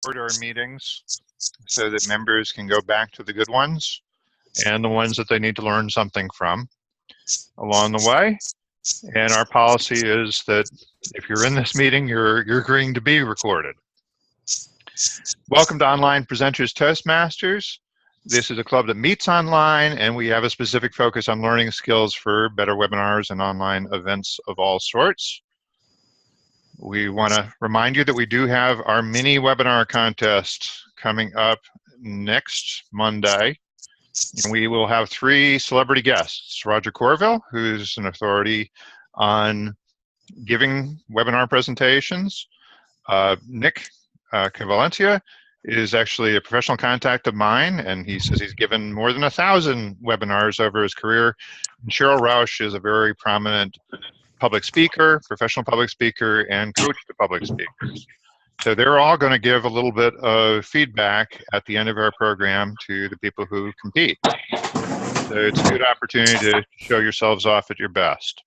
our meetings so that members can go back to the good ones and the ones that they need to learn something from along the way. And our policy is that if you're in this meeting, you're agreeing to be recorded. Welcome to Online Presenters Toastmasters. This is a club that meets online, and we have a specific focus on learning skills for better webinars and online events of all sorts. We want to remind you that we do have our mini webinar contest coming up next Monday. And we will have 3 celebrity guests: Roger Corville, who's an authority on giving webinar presentations. Nick Cavalencia is actually a professional contact of mine, and he says he's given more than 1,000 webinars over his career. And Cheryl Rausch is a very prominent public speaker, professional public speaker, and coach to public speakers. So they're all going to give a little bit of feedback at the end of our program to the people who compete. So it's a good opportunity to show yourselves off at your best.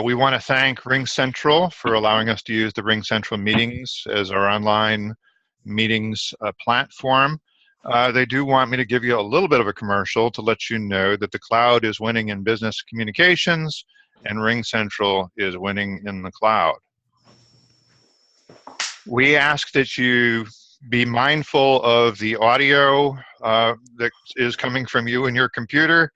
We want to thank RingCentral for allowing us to use the RingCentral meetings as our online meetings platform. They do want me to give you a little bit of a commercial to let you know that the cloud is winning in business communications and RingCentral is winning in the cloud. We ask that you be mindful of the audio that is coming from you and your computer.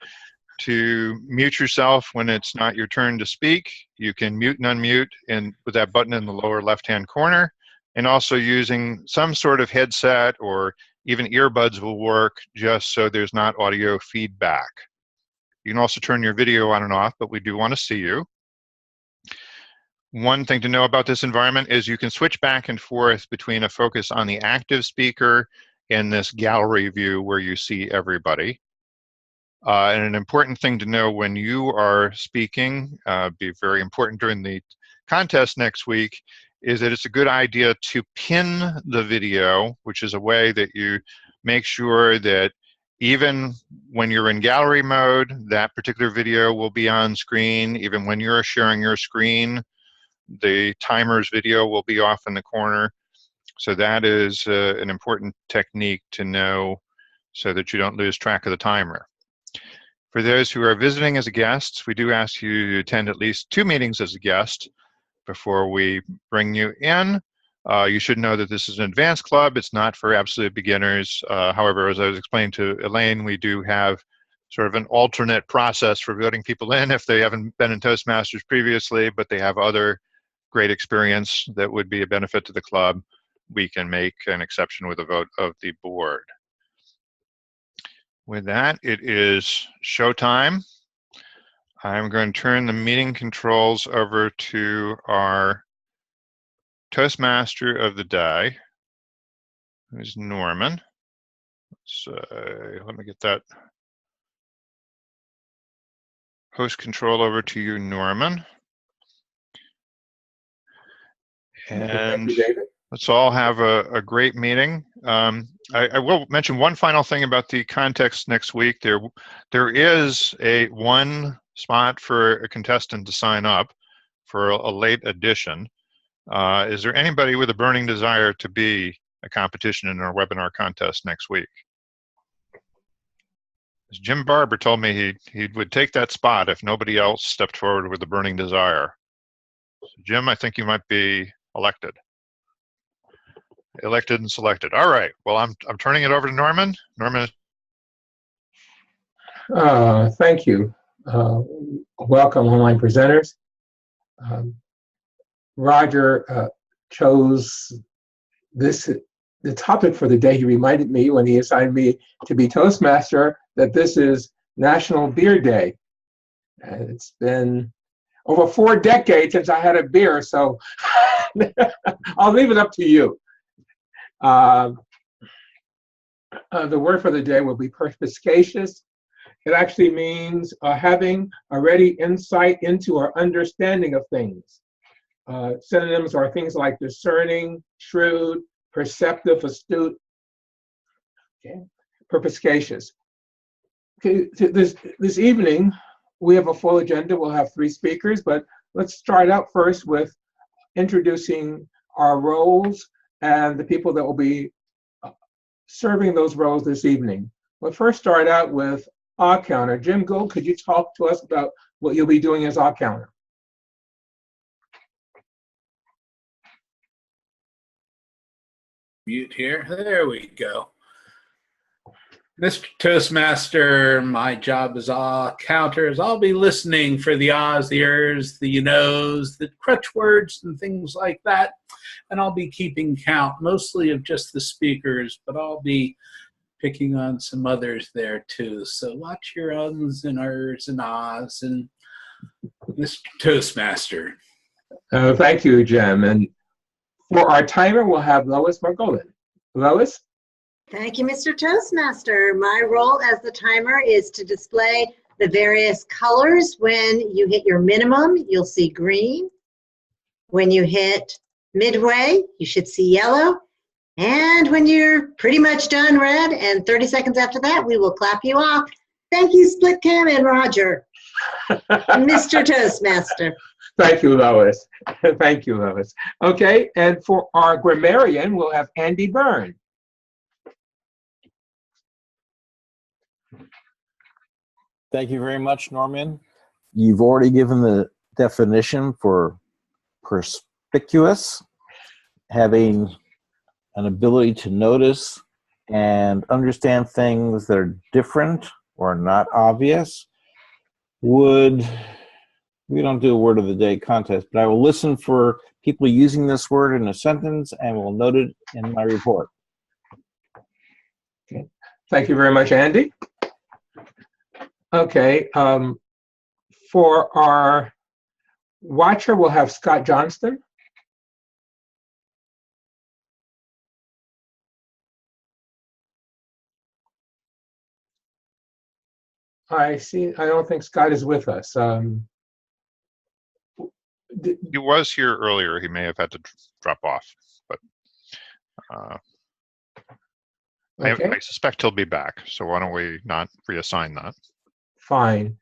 To mute yourself when it's not your turn to speak. You can mute and unmute with that button in the lower left-hand corner, and also using some sort of headset or even earbuds will work, just so there's not audio feedback. You can also turn your video on and off, but we do want to see you. One thing to know about this environment is you can switch back and forth between a focus on the active speaker and this gallery view where you see everybody. And an important thing to know when you are speaking, be very important during the contest next week, is that it's a good idea to pin the video, which is a way that you make sure that even when you're in gallery mode, that particular video will be on screen. Even when you're sharing your screen, the timer's video will be off in the corner. So that is an important technique to know so that you don't lose track of the timer. For those who are visiting as a guest, we do ask you to attend at least 2 meetings as a guest before we bring you in. You should know that this is an advanced club. It's not for absolute beginners. However, as I was explaining to Elaine, we do have sort of an alternate process for voting people in if they haven't been in Toastmasters previously, but they have other great experience that would be a benefit to the club. We can make an exception with a vote of the board. With that, it is showtime. I'm going to turn the meeting controls over to our Toastmaster of the day, who's Norman. Let me get that host control over to you, Norman. And let's all have a great meeting. I will mention one final thing about the context next week. There is one spot for a contestant to sign up for a late addition. Is there anybody with a burning desire to be a competition in our webinar contest next week? Jim Barber told me he would take that spot if nobody else stepped forward with a burning desire. So Jim, I think you might be elected. Elected and selected. All right. Well, I'm turning it over to Norman. Norman. Thank you. Welcome, online presenters. Roger chose the topic for the day. He reminded me when he assigned me to be Toastmaster that this is National Beer Day. And it's been over 4 decades since I had a beer, so I'll leave it up to you. The word for the day will be perspicacious. It actually means having a ready insight into or understanding of things. Synonyms are things like discerning, shrewd, perceptive, astute, okay. Perspicacious. Okay, this evening, we have a full agenda. We'll have 3 speakers, but let's start out first with introducing our roles and the people that will be serving those roles this evening. We'll first start out with our counter. Jim Gould, could you talk to us about what you'll be doing as our counter? Mute here. There we go. Mr. Toastmaster, my job as a counter is I'll be listening for the ahs, the ers, the you knows, the crutch words and things like that. And I'll be keeping count mostly of just the speakers, but I'll be picking on some others there too. So watch your ums and ers and ahs and Mr. Toastmaster. Thank you, Jim. And for our timer, we'll have Lois Margolin. Lois? Thank you, Mr. Toastmaster. My role as the timer is to display the various colors. When you hit your minimum, you'll see green. When you hit midway, you should see yellow. And when you're pretty much done, red, and 30 seconds after that, we will clap you off. Thank you, Split Cam and Roger. Mr. Toastmaster. Thank you, Lois. Thank you, Lois. Okay, and for our grammarian, we'll have Andy Byrne. Thank you very much, Norman. You've already given the definition for perspicuous, having an ability to notice and understand things that are different or not obvious. We don't do a word of the day contest, but I will listen for people using this word in a sentence and will note it in my report. Okay. Thank you very much, Andy. Okay, for our watcher, we'll have Scott Johnston. I see, I don't think Scott is with us. He was here earlier. He may have had to drop off, but okay. I suspect he'll be back. So why don't we not reassign that? Fine.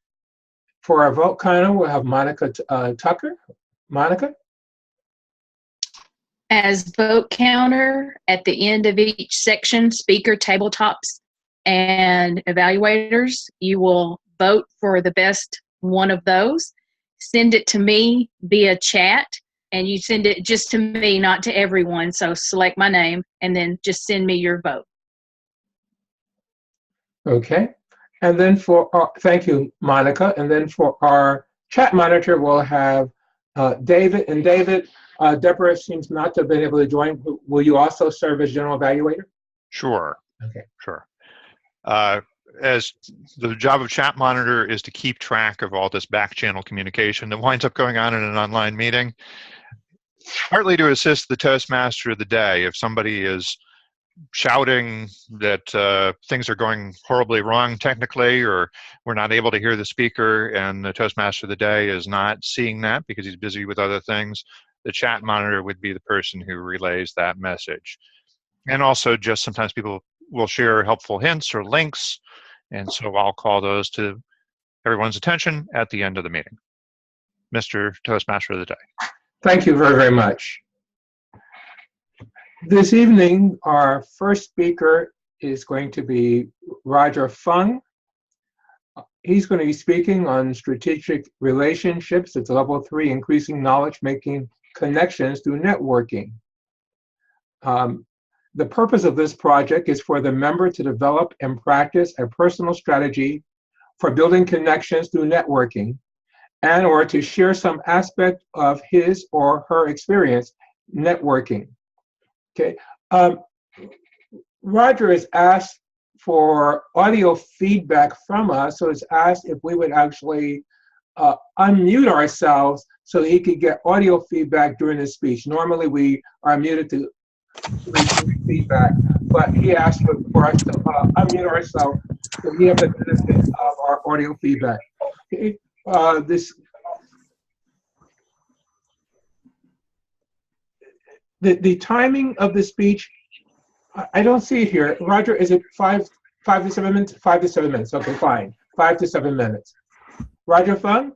For our vote counter, we'll have Monica Tucker. Monica? As vote counter, at the end of each section, speaker, tabletops, and evaluators, you will vote for the best one of those. Send it to me via chat, and you send it just to me, not to everyone. So select my name, and then just send me your vote. Okay. And then for our, thank you, Monica. And then for our chat monitor, we'll have David. And David, Deborah seems not to have been able to join. Will you also serve as general evaluator? Sure. Okay. Sure. As the job of chat monitor is to keep track of all this back channel communication that winds up going on in an online meeting, partly to assist the Toastmaster of the day. If somebody is shouting that things are going horribly wrong technically, or we're not able to hear the speaker, and the Toastmaster of the day is not seeing that because he's busy with other things, the chat monitor would be the person who relays that message. And also, just sometimes people will share helpful hints or links, and so I'll call those to everyone's attention at the end of the meeting. Mr. Toastmaster of the day. Thank you very, very much. This evening, our first speaker is going to be Roger Fung. He's going to be speaking on strategic relationships. It's level 3, increasing knowledge, making connections through networking. The purpose of this project is for the member to develop and practice a personal strategy for building connections through networking, and or to share some aspect of his or her experience networking. Okay. Roger has asked for audio feedback from us, so it's asked if we would actually unmute ourselves so he could get audio feedback during his speech. Normally we are muted to receive feedback, but he asked for us to unmute ourselves so we have the benefit of our audio feedback. Okay. The timing of the speech, I don't see it here. Roger, is it 5 to 7 minutes? 5 to 7 minutes. Okay, fine. 5 to 7 minutes. Roger Fung?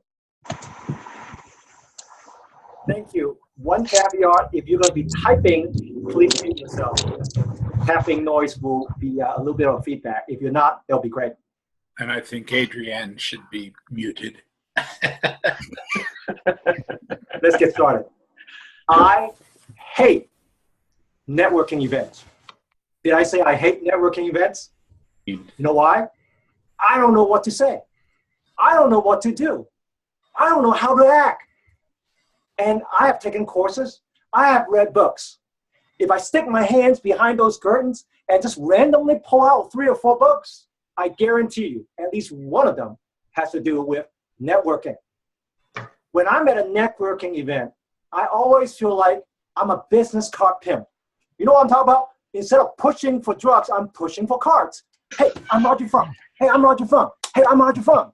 Thank you. one caveat, if you're going to be typing, please mute yourself. Tapping noise will be a little bit of feedback. If you're not, that'll be great. And I think Adrienne should be muted. Let's get started. I hate networking events. Did I say I hate networking events? You know why? I don't know what to say. I don't know what to do. I don't know how to act. And I have taken courses. I have read books. If I stick my hands behind those curtains and just randomly pull out 3 or 4 books, I guarantee you at least one of them has to do with networking. When I'm at a networking event, I always feel like I'm a business card pimp. You know what I'm talking about? Instead of pushing for drugs, I'm pushing for cards. Hey, I'm Roger Funk. Hey, I'm Roger Funk. Hey, I'm Roger Funk.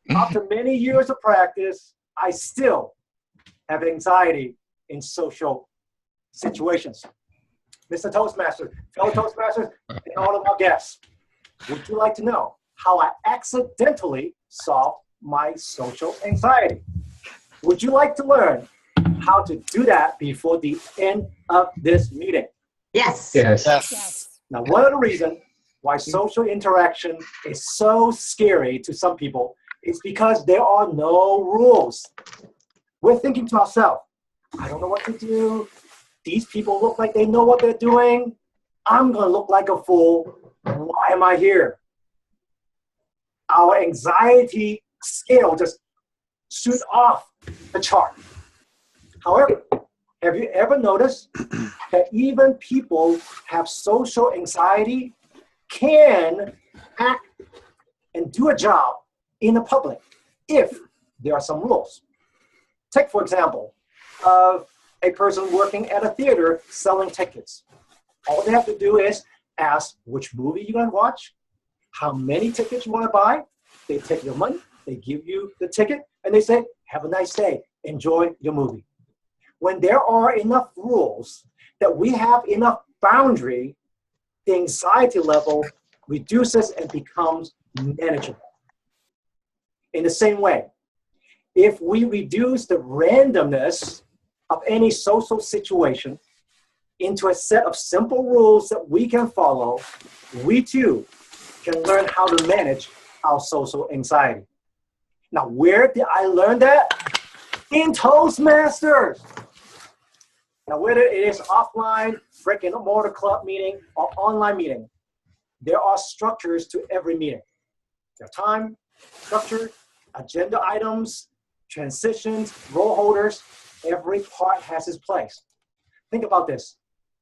After many years of practice, I still have anxiety in social situations. Mr. Toastmaster, fellow Toastmasters, and all of our guests, would you like to know how I accidentally solved my social anxiety? Would you like to learn how to do that before the end of this meeting? Yes. Yes. Yes. Now, one of the reasons why social interaction is so scary to some people is because there are no rules. We're thinking to ourselves, I don't know what to do. These people look like they know what they're doing. I'm going to look like a fool. Why am I here? Our anxiety scale just shoots off the chart. However, have you ever noticed that even people have social anxiety can act and do a job in the public if there are some rules? Take, for example, a person working at a theater selling tickets. All they have to do is ask which movie you're going to watch, how many tickets you want to buy. They take your money, they give you the ticket, and they say, have a nice day, enjoy your movie. When there are enough rules, that we have enough boundary, the anxiety level reduces and becomes manageable. In the same way, if we reduce the randomness of any social situation into a set of simple rules that we can follow, we too can learn how to manage our social anxiety. Now, where did I learn that? In Toastmasters. Now, whether it is offline, brick and mortar club meeting, or online meeting, there are structures to every meeting. There are time, structure, agenda items, transitions, role holders. Every part has its place. Think about this.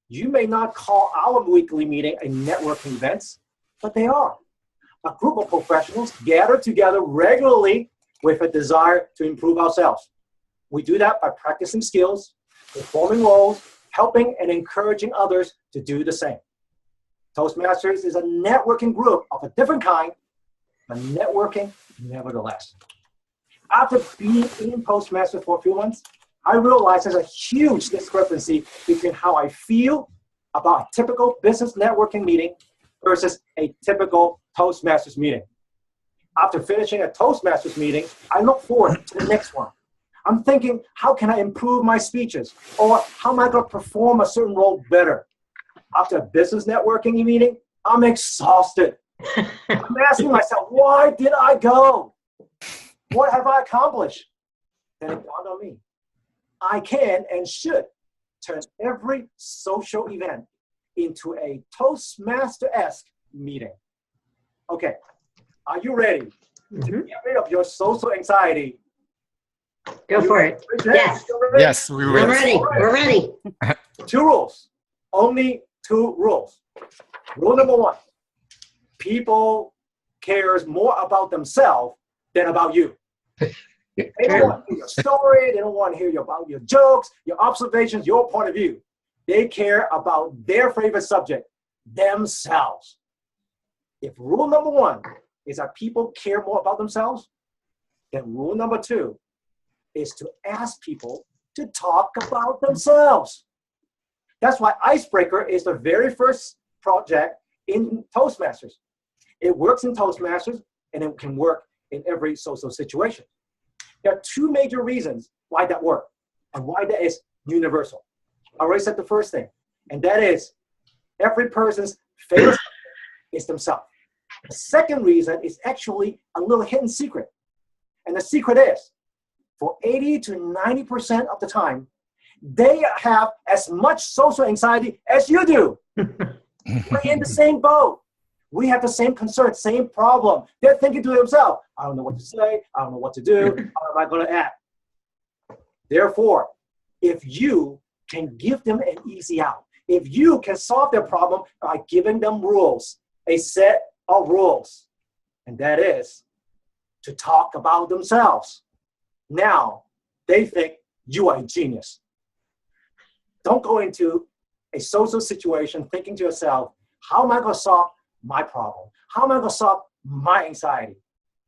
You may not call our weekly meeting a networking event, but they are. A group of professionals gather together regularly with a desire to improve ourselves. We do that by practicing skills, performing roles, helping and encouraging others to do the same. Toastmasters is a networking group of a different kind, but networking nevertheless. After being in Toastmasters for a few months, I realized there's a huge discrepancy between how I feel about a typical business networking meeting versus a typical Toastmasters meeting. After finishing a Toastmasters meeting, I look forward to the next one. I'm thinking, how can I improve my speeches? Or how am I going to perform a certain role better? After a business networking meeting, I'm exhausted. I'm asking myself, why did I go? What have I accomplished? Then it dawned on me. I can and should turn every social event into a Toastmaster-esque meeting. Okay, are you ready to get rid of your social anxiety? Go for it. Yes. Yes, we We're will. ready. We're ready. 2 rules. Only 2 rules. Rule number 1. People cares more about themselves than about you. They don't want to hear your story. They don't want to hear about your jokes, your observations, your point of view. They care about their favorite subject, themselves. If rule number 1 is that people care more about themselves, then rule number 2 is to ask people to talk about themselves. That's why Icebreaker is the very first project in Toastmasters. It works in Toastmasters, and it can work in every social situation. There are 2 major reasons why that works. and why that is universal. I already said the first thing, and that is every person's favorite is themselves. The second reason is actually a little hidden secret. And the secret is, for 80 to 90% of the time, they have as much social anxiety as you do. We're in the same boat. We have the same concern, same problem. They're thinking to themselves, I don't know what to say, I don't know what to do, how am I going to act? Therefore, if you can give them an easy out, if you can solve their problem by giving them rules, a set of rules, and that is to talk about themselves. Now, they think you are a genius. Don't go into a social situation thinking to yourself, how am I going to solve my problem? How am I going to solve my anxiety?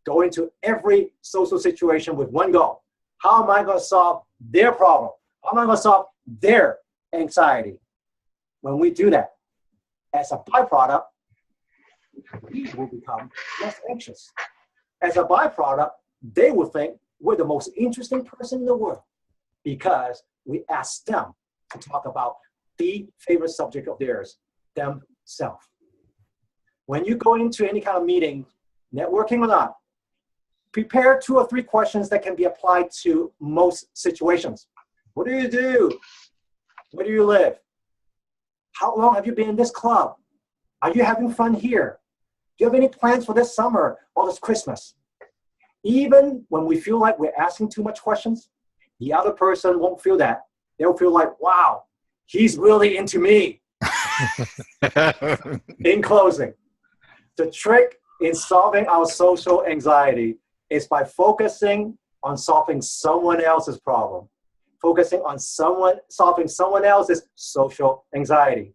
Go into every social situation with one goal. How am I going to solve their problem? How am I going to solve their anxiety? When we do that, as a byproduct, we will become less anxious. As a byproduct, they will think we're the most interesting person in the world because we asked them to talk about the favorite subject of theirs, themselves. When you go into any kind of meeting, networking or not, prepare 2 or 3 questions that can be applied to most situations. What do you do? Where do you live? How long have you been in this club? Are you having fun here? Do you have any plans for this summer or this Christmas? Even when we feel like we're asking too much questions, the other person won't feel that. They'll feel like, wow, he's really into me. In closing, the trick in solving our social anxiety is by focusing on solving someone else's problem, focusing on solving someone else's social anxiety.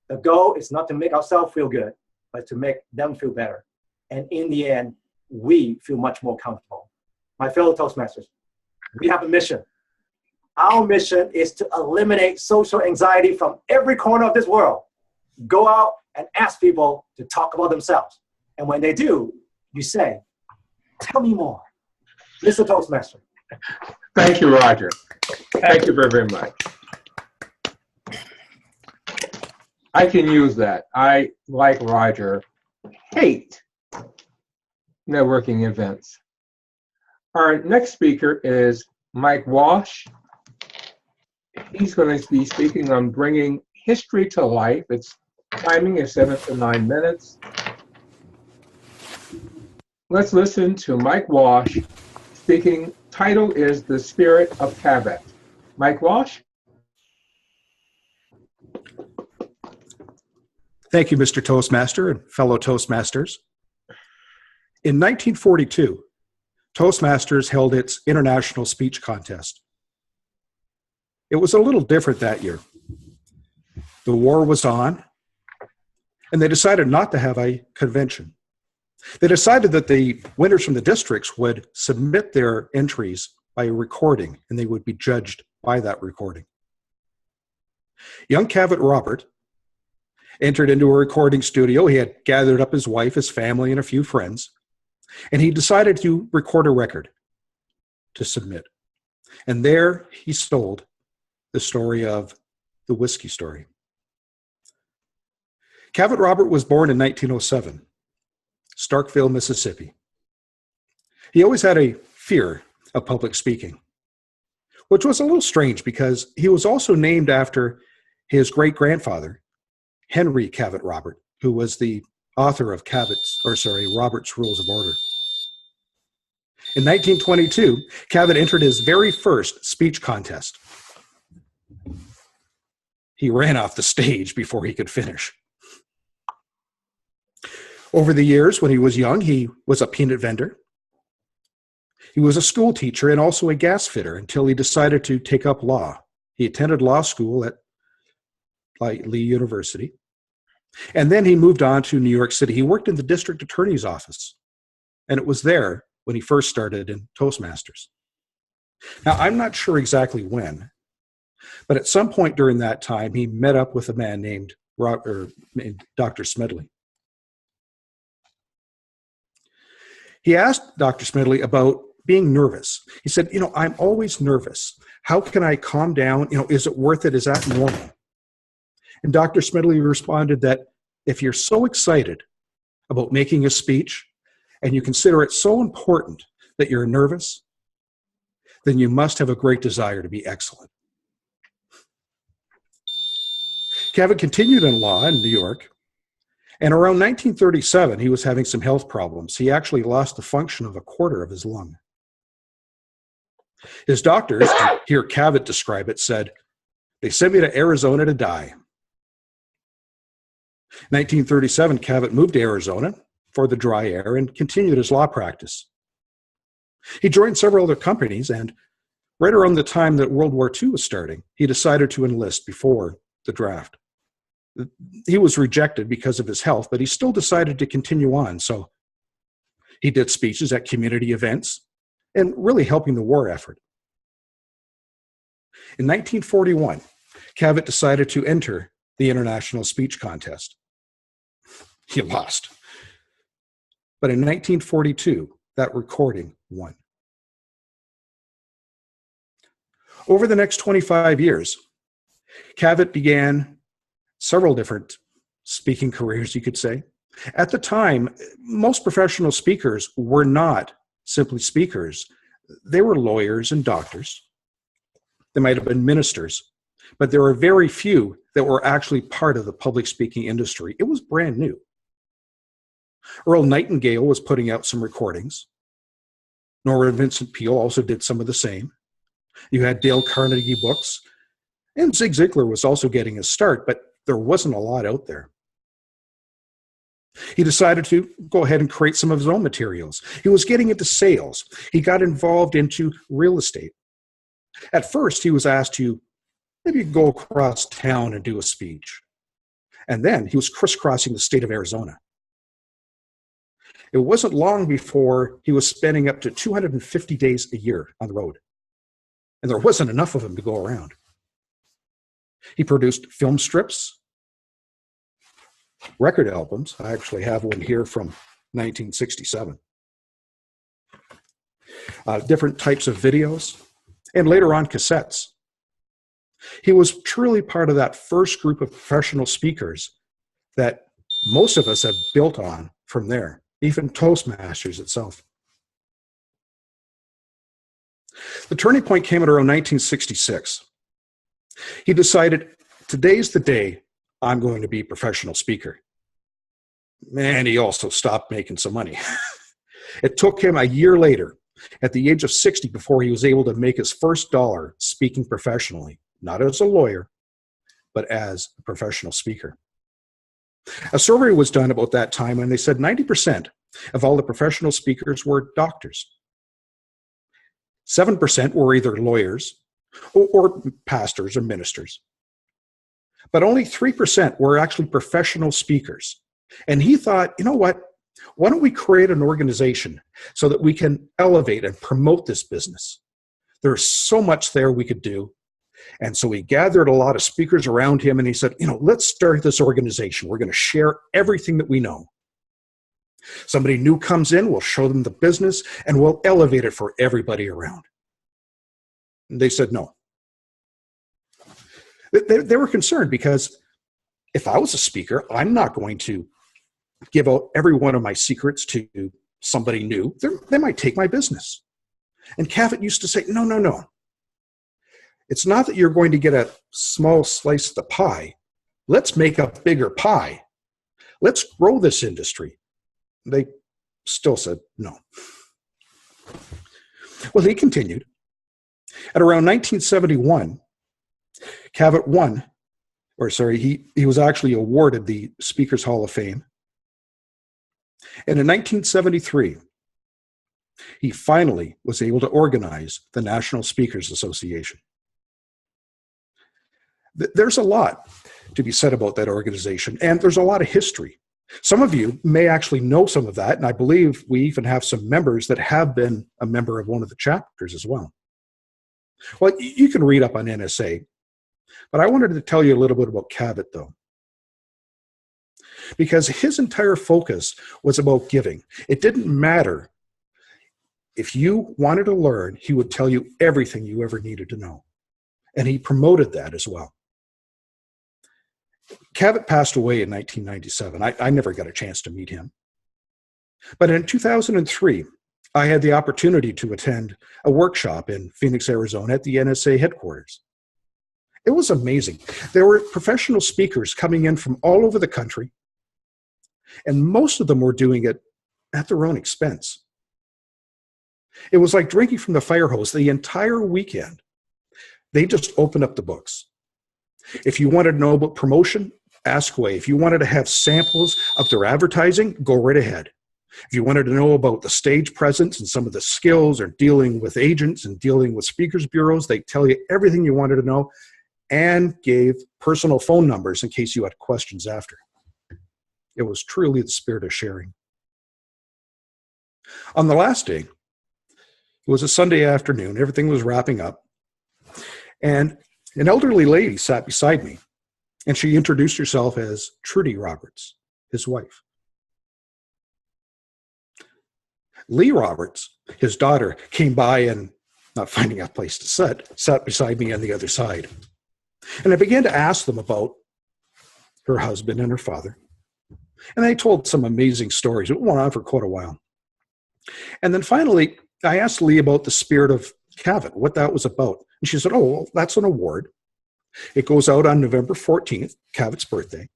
The goal is not to make ourselves feel good, but to make them feel better. And in the end, we feel much more comfortable. My fellow Toastmasters, we have a mission. Our mission is to eliminate social anxiety from every corner of this world. Go out and ask people to talk about themselves. And when they do, you say, tell me more. Mr. Toastmaster. Thank you, Roger. Thank you very, very much. I can use that. I, like Roger, hate networking events. Our next speaker is Mike Walsh. He's going to be speaking on bringing history to life. Its timing is 7 to 9 minutes. Let's listen to Mike Walsh speaking. Title is The Spirit of Cabot. Mike Walsh. Thank you, Mr. Toastmaster and fellow Toastmasters. In 1942, Toastmasters held its International Speech Contest. It was a little different that year. The war was on, and they decided not to have a convention. They decided that the winners from the districts would submit their entries by a recording, and they would be judged by that recording. Young Cabot Robert entered into a recording studio. He had gathered up his wife, his family, and a few friends, and he decided to record a record to submit. And there he told the story of the whiskey story. Cabot Robert was born in 1907, Starkville, Mississippi. He always had a fear of public speaking, which was a little strange because he was also named after his great-grandfather, Henry Cabot Robert, who was the author of Robert's Rules of Order. In 1922, Cabot entered his very first speech contest. He ran off the stage before he could finish. Over the years, when he was young, he was a peanut vendor. He was a school teacher and also a gas fitter until he decided to take up law. He attended law school at Lee University. And then he moved on to New York City. He worked in the district attorney's office. And it was there when he first started in Toastmasters. Now, I'm not sure exactly when, but at some point during that time, he met up with a man named Dr. Smedley. He asked Dr. Smedley about being nervous. He said, I'm always nervous. How can I calm down? Is it worth it? Is that normal? And Dr. Smedley responded that if you're so excited about making a speech and you consider it so important that you're nervous, then you must have a great desire to be excellent. Cavett continued in law in New York, and around 1937, he was having some health problems. He actually lost the function of a quarter of his lung. His doctors, to hear Cavett describe it, said, "They sent me to Arizona to die." In 1937, Cavett moved to Arizona for the dry air and continued his law practice. He joined several other companies, and right around the time that World War II was starting, he decided to enlist before the draft. He was rejected because of his health, but he still decided to continue on. So he did speeches at community events and really helping the war effort. In 1941, Cavett decided to enter the International Speech Contest. He lost. But in 1942, that recording won. Over the next 25 years, Cavett began several different speaking careers, you could say. At the time, most professional speakers were not simply speakers. They were lawyers and doctors. They might have been ministers, but there were very few that were actually part of the public speaking industry. It was brand new. Earl Nightingale was putting out some recordings. Nora Vincent Peale also did some of the same. You had Dale Carnegie books, and Zig Ziglar was also getting his start, but there wasn't a lot out there. He decided to go ahead and create some of his own materials. He was getting into sales. He got involved into real estate. At first, he was asked to maybe go across town and do a speech. And then he was crisscrossing the state of Arizona. It wasn't long before he was spending up to 250 days a year on the road. And there wasn't enough of him to go around. He produced film strips, record albums. I actually have one here from 1967. Different types of videos, and later on cassettes. He was truly part of that first group of professional speakers that most of us have built on from there, even Toastmasters itself. The turning point came at around 1966. He decided, today's the day I'm going to be a professional speaker. And he also stopped making some money. It took him a year later, at the age of 60, before he was able to make his first dollar speaking professionally, not as a lawyer, but as a professional speaker. A survey was done about that time, and they said 90% of all the professional speakers were doctors. 7% were either lawyers or pastors or ministers. But only 3% were actually professional speakers. And he thought, you know what? Why don't we create an organization so that we can elevate and promote this business? There's so much there we could do. And so he gathered a lot of speakers around him, and he said, let's start this organization. We're going to share everything that we know. Somebody new comes in, we'll show them the business, and we'll elevate it for everybody around. And they said no. They were concerned because if I was a speaker, I'm not going to give out every one of my secrets to somebody new. They might take my business. And Cavett used to say, no. It's not that you're going to get a small slice of the pie. Let's make a bigger pie. Let's grow this industry. They still said no. Well, he continued. At around 1971, Cavett he was actually awarded the Speakers Hall of Fame. And in 1973, he finally was able to organize the National Speakers Association. There's a lot to be said about that organization, and there's a lot of history. Some of you may actually know some of that, and I believe we even have some members that have been a member of one of the chapters as well. Well, you can read up on NSA, but I wanted to tell you a little bit about Cavett, though, because his entire focus was about giving. It didn't matter If you wanted to learn, he would tell you everything you ever needed to know. And he promoted that as well. Cavett passed away in 1997. I never got a chance to meet him. But in 2003, I had the opportunity to attend a workshop in Phoenix, Arizona at the NSA headquarters. It was amazing. There were professional speakers coming in from all over the country, and most of them were doing it at their own expense. It was like drinking from the fire hose the entire weekend. They just opened up the books. If you wanted to know about promotion, ask away. If you wanted to have samples of their advertising, go right ahead. If you wanted to know about the stage presence and some of the skills or dealing with agents and dealing with speakers bureaus, they tell you everything you wanted to know and gave personal phone numbers in case you had questions after. It was truly the spirit of sharing. On the last day, it was a Sunday afternoon, everything was wrapping up, and an elderly lady sat beside me, and she introduced herself as Trudy Roberts, his wife. Lee Roberts, his daughter, came by and, not finding a place to sit, sat beside me on the other side. And I began to ask them about her husband and her father. And they told some amazing stories. It went on for quite a while. And then finally, I asked Lee about the Spirit of Cavett, what that was about. And she said, oh, well, that's an award. It goes out on November 14th, Cavett's birthday.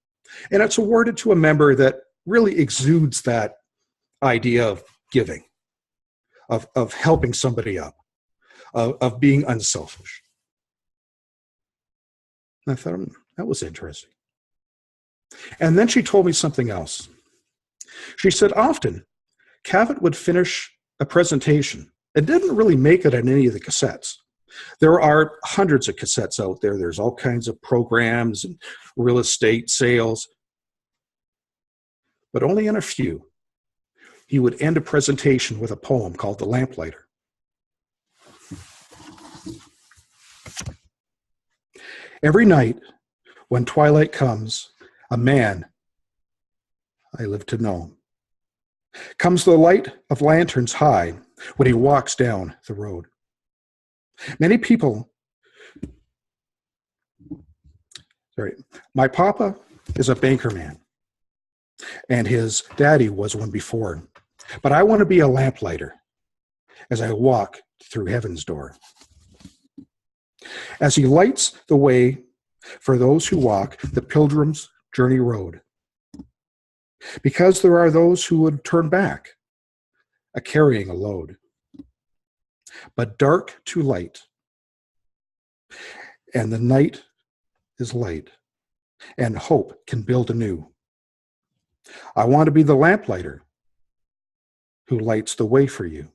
And it's awarded to a member that really exudes that idea of giving, of helping somebody up, of being unselfish. And I thought, that was interesting. And then she told me something else. She said often Cavett would finish a presentation and didn't really make it on any of the cassettes. There are hundreds of cassettes out there. There's all kinds of programs and real estate sales, but only in a few. He would end a presentation with a poem called The Lamplighter. Every night when twilight comes, a man I live to know comes the light of lanterns high when he walks down the road. Many people, my papa is a banker man, and his daddy was one before. But I want to be a lamplighter as I walk through heaven's door. As he lights the way for those who walk the pilgrim's journey road. Because there are those who would turn back, carrying a load. But dark to light, and the night is light, and hope can build anew. I want to be the lamplighter who lights the way for you.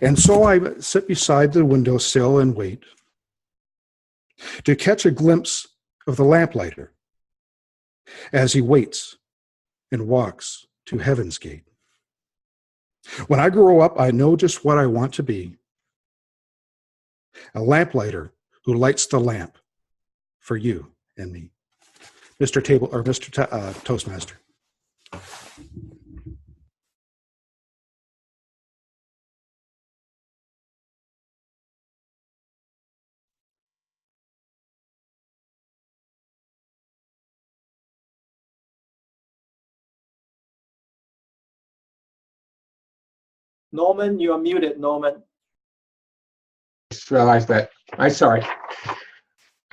And so I sit beside the windowsill and wait to catch a glimpse of the lamplighter as he waits and walks to heaven's gate. When I grow up, I know just what I want to be. A lamplighter who lights the lamp for you and me. Mr. Toastmaster. Norman, you are muted, Norman. Just realized that. I'm sorry.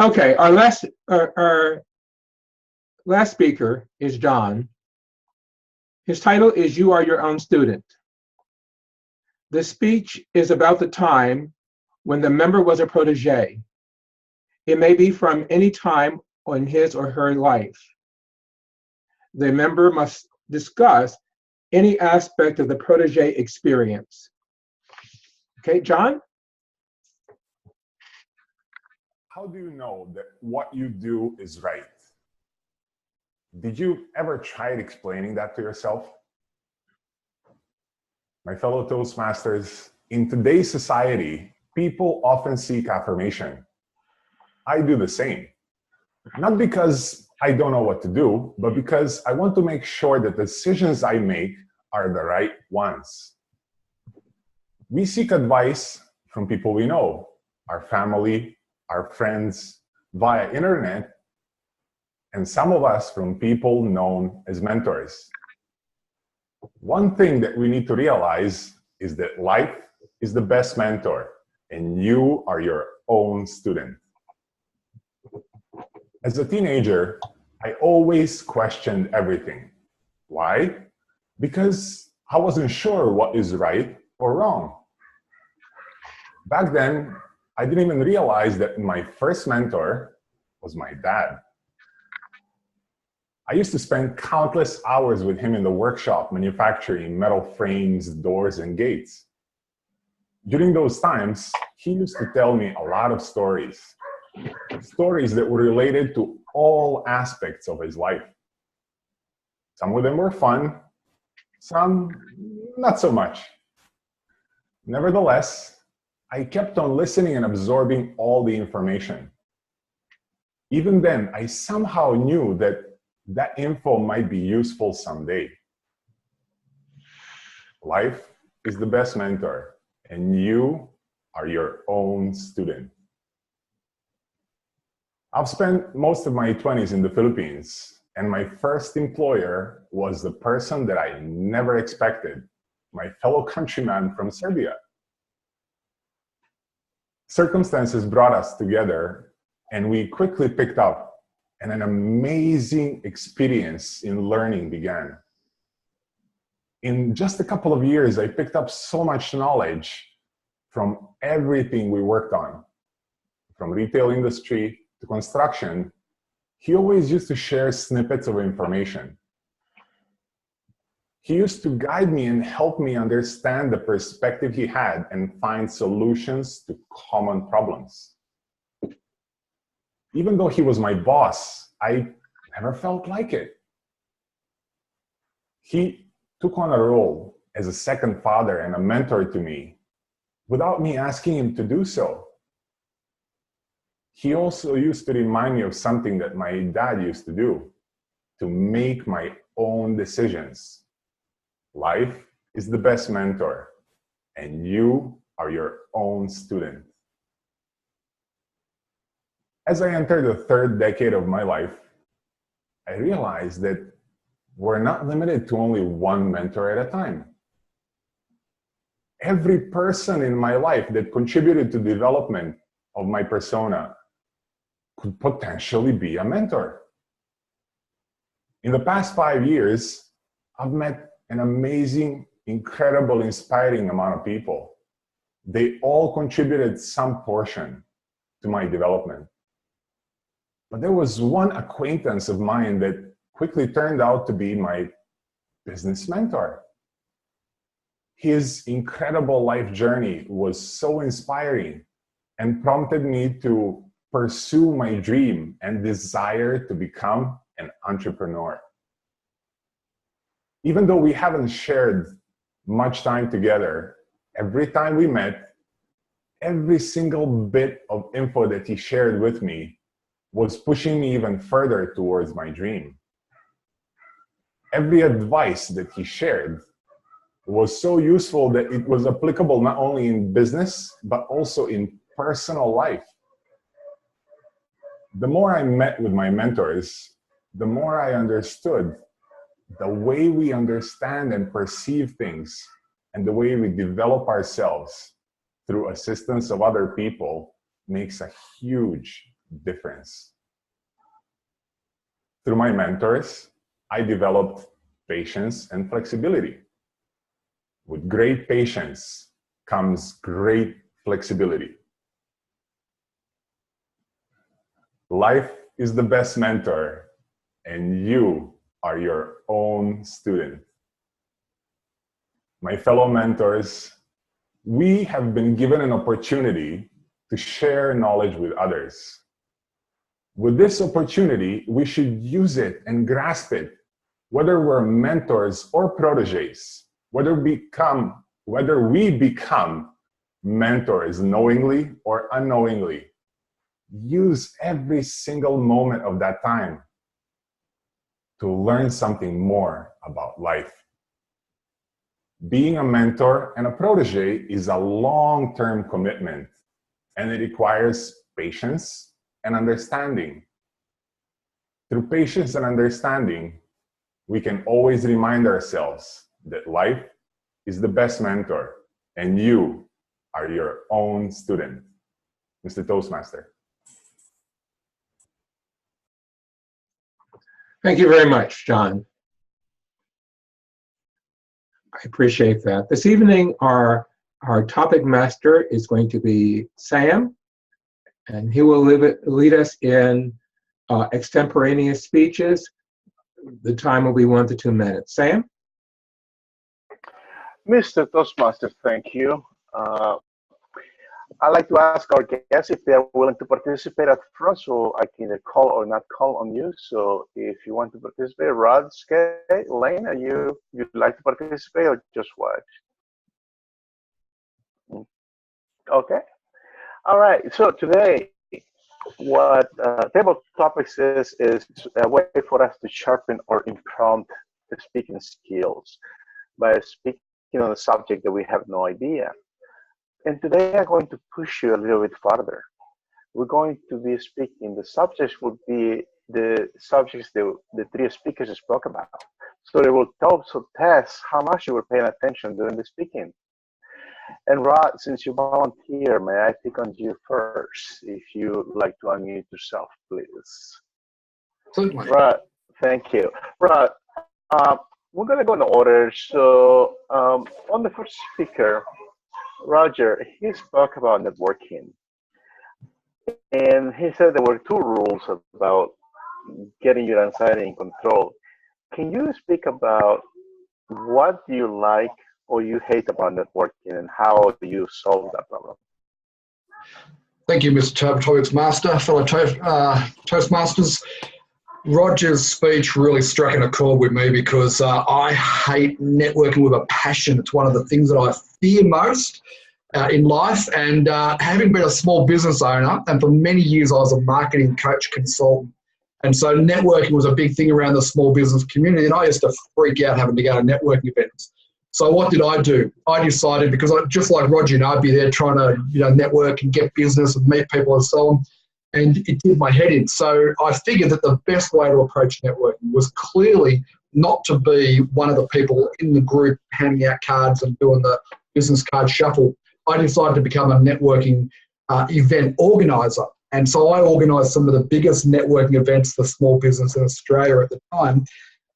Okay, our last speaker is John. His title is You Are Your Own Student. This speech is about the time when the member was a protege. It may be from any time in his or her life. The member must discuss any aspect of the protege experience. Okay, John? How do you know that what you do is right? Did you ever try explaining that to yourself? My fellow Toastmasters, in today's society, people often seek affirmation. I do the same. Not because I don't know what to do, but because I want to make sure that the decisions I make are the right ones. We seek advice from people we know, our family, our friends, via internet, and some of us from people known as mentors. One thing that we need to realize is that life is the best mentor, and you are your own student. As a teenager, I always questioned everything. Why? Because I wasn't sure what is right or wrong. Back then, I didn't even realize that my first mentor was my dad. I used to spend countless hours with him in the workshop manufacturing metal frames, doors, and gates. During those times, he used to tell me a lot of stories that were related to all aspects of his life. Some of them were fun, some not so much. Nevertheless, I kept on listening and absorbing all the information. Even then, I somehow knew that that info might be useful someday. Life is the best mentor, and you are your own student. I've spent most of my 20s in the Philippines, and my first employer was the person that I never expected, my fellow countryman from Serbia. Circumstances brought us together, and we quickly picked up, and an amazing experience in learning began. In just a couple of years, I picked up so much knowledge from everything we worked on, from retail industry to construction. He always used to share snippets of information. He used to guide me and help me understand the perspective he had and find solutions to common problems. Even though he was my boss, I never felt like it. He took on a role as a second father and a mentor to me without me asking him to do so. He also used to remind me of something that my dad used to do, to make my own decisions. Life is the best mentor, and you are your own student. As I entered the third decade of my life, I realized that we're not limited to only one mentor at a time. Every person in my life that contributed to the development of my persona could potentially be a mentor. In the past 5 years, I've met an amazing, incredible, inspiring amount of people. They all contributed some portion to my development. But there was one acquaintance of mine that quickly turned out to be my business mentor. His incredible life journey was so inspiring and prompted me to pursue my dream and desire to become an entrepreneur. Even though we haven't shared much time together, every time we met, every single bit of info that he shared with me was pushing me even further towards my dream. Every advice that he shared was so useful that it was applicable not only in business, but also in personal life. The more I met with my mentors, the more I understood the way we understand and perceive things and the way we develop ourselves through assistance of other people makes a huge difference. Through my mentors, I developed patience and flexibility. With great patience comes great flexibility. Life is the best mentor, and you are your own student. My fellow mentors, we have been given an opportunity to share knowledge with others. With this opportunity, we should use it and grasp it, whether we're mentors or proteges, whether we become mentors knowingly or unknowingly. Use every single moment of that time to learn something more about life. Being a mentor and a protege is a long-term commitment, and it requires patience and understanding. Through patience and understanding, we can always remind ourselves that life is the best mentor, and you are your own student. Mr. Toastmaster. Thank you very much, John. I appreciate that. This evening, our topic master is going to be Sam, and he will lead us in extemporaneous speeches. The time will be 1 to 2 minutes. Sam? Mr. Toastmaster, thank you. I'd like to ask our guests if they're willing to participate up front, so I can either call or not call on you. So if you want to participate, Rod, Skye, Lane, you'd like to participate or just watch? Okay. All right. So today, what table topics is a way for us to sharpen or improve the speaking skills by speaking on a subject that we have no idea. And today I'm going to push you a little bit farther. We're going to be speaking, the subjects would be the subjects the three speakers spoke about. So they will also test how much you were paying attention during the speaking. And Rod, since you volunteer, may I pick on you first, if you like to unmute yourself, please. Certainly. Rod, thank you. Rod, we're going to go in order. So on the first speaker, Roger, he spoke about networking. And he said there were 2 rules about getting your anxiety in control. Can you speak about what do you like or you hate about networking and how do you solve that problem? Thank you, Mr. Toastmaster, fellow Toastmasters. Roger's speech really struck a chord with me because I hate networking with a passion. It's one of the things that I fear most in life. And having been a small business owner, and for many years I was a marketing coach consultant. And so networking was a big thing around the small business community. And I used to freak out having to go to networking events. So what did I do? I decided, because just like Roger, I'd be there trying to network and get business and meet people and so on. And it did my head in. So I figured that the best way to approach networking was clearly not to be one of the people in the group handing out cards and doing the business card shuffle. I decided to become a networking event organizer. And so I organised some of the biggest networking events for small business in Australia at the time.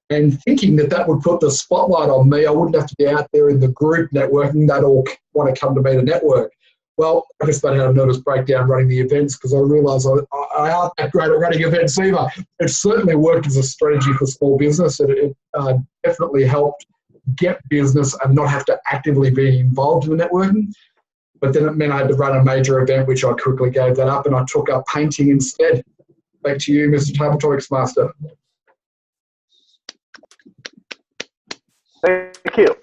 And thinking that that would put the spotlight on me, I wouldn't have to be out there in the group networking. They'd all want to come to me to network. Well, I just had a nervous breakdown running the events because I realised I aren't that great at running events either. It certainly worked as a strategy for small business. It definitely helped get business and not have to actively be involved in the networking. But then it meant I had to run a major event, which I quickly gave that up, and I took up painting instead. Back to you, Mr. Toastmaster. Thank you.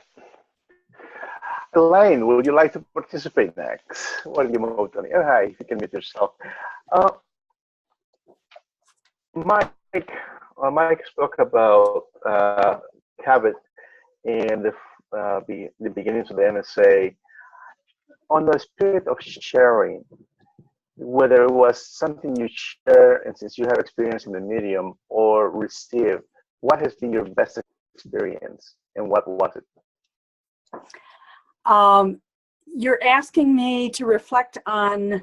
Elaine, would you like to participate next? What do you move to? Hi, if you can mute yourself. Mike spoke about habit and the beginnings of the MSA. On the spirit of sharing, whether it was something you share, and since you have experience in the medium, or receive, what has been your best experience and what was it? You're asking me to reflect on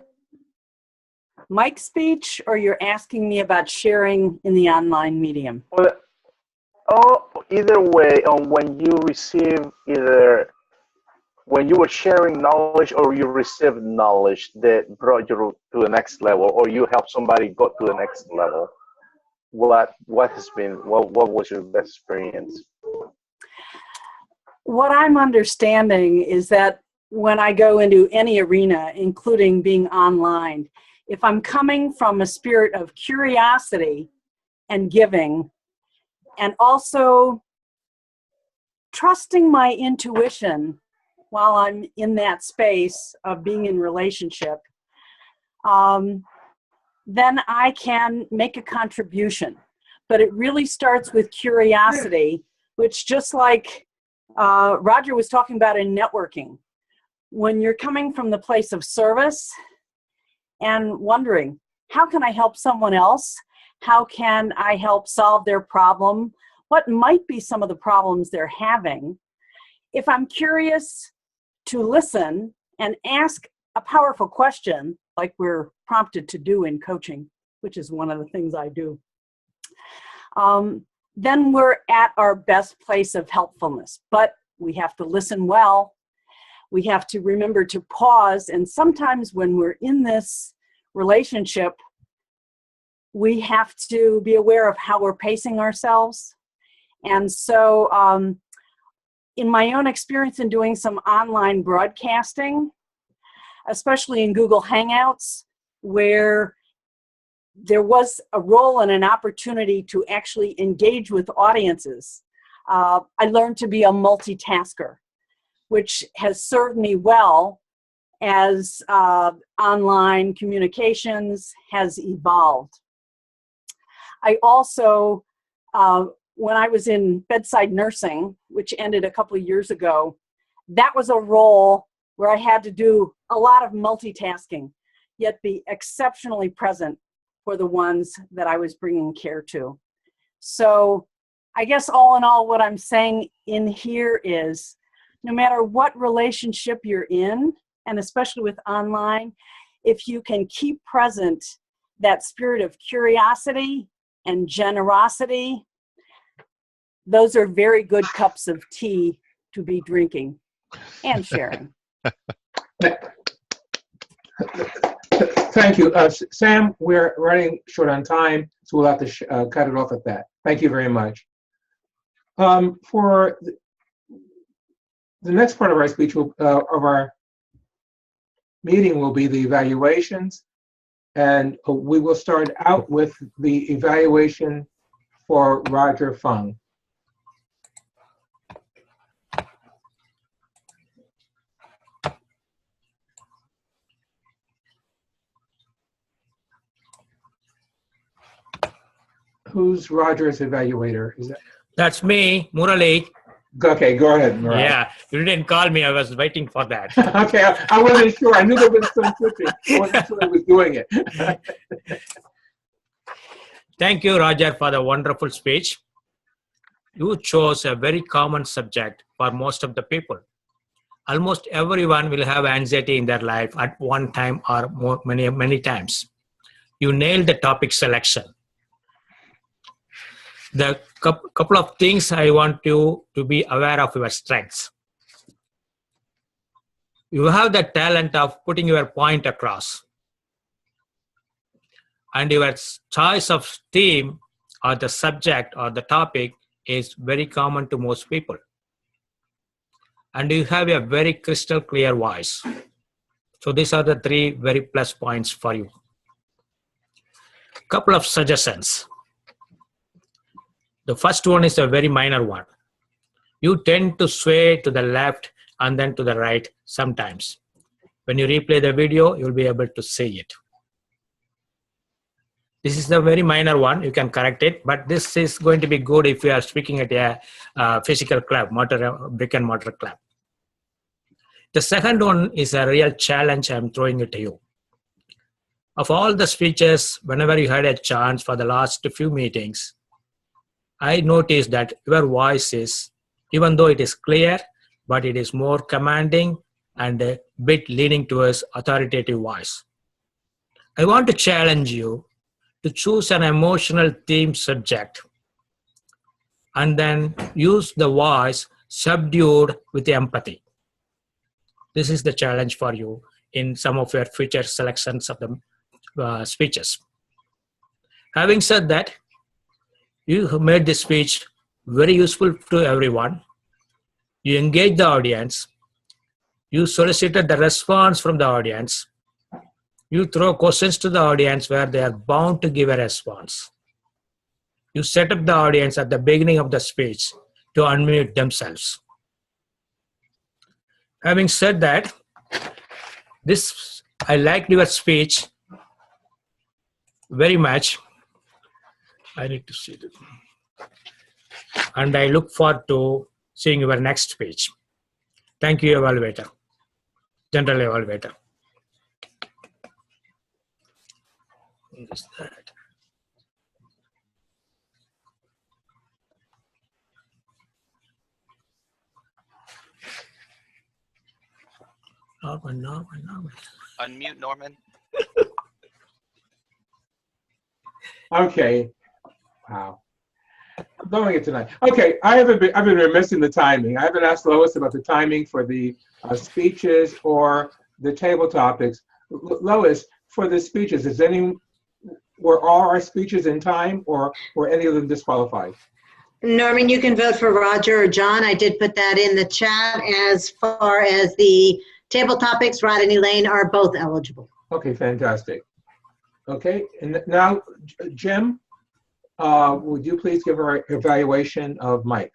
Mike's speech, or you're asking me about sharing in the online medium? Well, either way, on when you receive, either when you were sharing knowledge or you received knowledge that brought you to the next level, or you helped somebody go to the next level, what was your best experience? What I'm understanding is that when I go into any arena, including being online, if I'm coming from a spirit of curiosity and giving, and also trusting my intuition while I'm in that space of being in relationship, then I can make a contribution. But it really starts with curiosity, which, just like Roger was talking about in networking. When you're coming from the place of service and wondering, how can I help someone else? How can I help solve their problem? What might be some of the problems they're having? If I'm curious to listen and ask a powerful question, like we're prompted to do in coaching, which is one of the things I do, then we're at our best place of helpfulness. But we have to listen well. We have to remember to pause. And sometimes when we're in this relationship, we have to be aware of how we're pacing ourselves. And so in my own experience in doing some online broadcasting, especially in Google Hangouts, where there was a role and an opportunity to actually engage with audiences, I learned to be a multitasker, which has served me well as online communications has evolved. I also, when I was in bedside nursing, which ended a couple of years ago, that was a role where I had to do a lot of multitasking, yet be exceptionally present for the ones that I was bringing care to. So I guess all in all, what I'm saying in here is, no matter what relationship you're in, and especially with online, if you can keep present that spirit of curiosity and generosity, those are very good cups of tea to be drinking and sharing. Thank you. Sam, we're running short on time, so we'll have to cut it off at that. Thank you very much. For the next part of our speech, of our meeting, will be the evaluations. And we will start out with the evaluation for Roger Fung. Who's Roger's evaluator? Is that? That's me, Murali. Okay, go ahead, Murali. Yeah, you didn't call me. I was waiting for that. Okay, I wasn't sure. I knew there was some switching. I wasn't sure he was doing it. Thank you, Roger, for the wonderful speech. You chose a very common subject for most of the people. Almost everyone will have anxiety in their life at one time or more, many times. You nailed the topic selection. The couple of things I want you to be aware of your strengths. You have the talent of putting your point across. And your choice of theme or the subject or the topic is very common to most people. And you have a very crystal clear voice. So these are the three very plus points for you. Couple of suggestions. The first one is a very minor one. You tend to sway to the left and then to the right sometimes. When you replay the video, you'll be able to see it. This is a very minor one. You can correct it, but this is going to be good if you are speaking at a physical club, brick and mortar club. The second one is a real challenge I'm throwing it to you. Of all the speeches, whenever you had a chance for the last few meetings, I noticed that your voice is, even though it is clear, but it is more commanding and a bit leaning towards authoritative voice. I want to challenge you to choose an emotional theme subject and then use the voice subdued with empathy. This is the challenge for you in some of your future selections of the speeches. Having said that, you have made this speech very useful to everyone. You engaged the audience. You solicited the response from the audience. You throw questions to the audience where they are bound to give a response. You set up the audience at the beginning of the speech to unmute themselves. Having said that, I liked your speech very much. I need to see it. And I look forward to seeing your next speech. Thank you, evaluator, general evaluator. What is that? Norman. Unmute Norman. Okay. Wow. I'm blowing it tonight. Okay, I've been remiss in the timing. I haven't asked Lois about the timing for the speeches or the table topics. Lois, for the speeches, were all our speeches in time, or were any of them disqualified? Norman, you can vote for Roger or John. I did put that in the chat. As far as the table topics, Rod and Elaine are both eligible. Okay, fantastic. Okay, and now, Jim, would you please give our evaluation of Mike?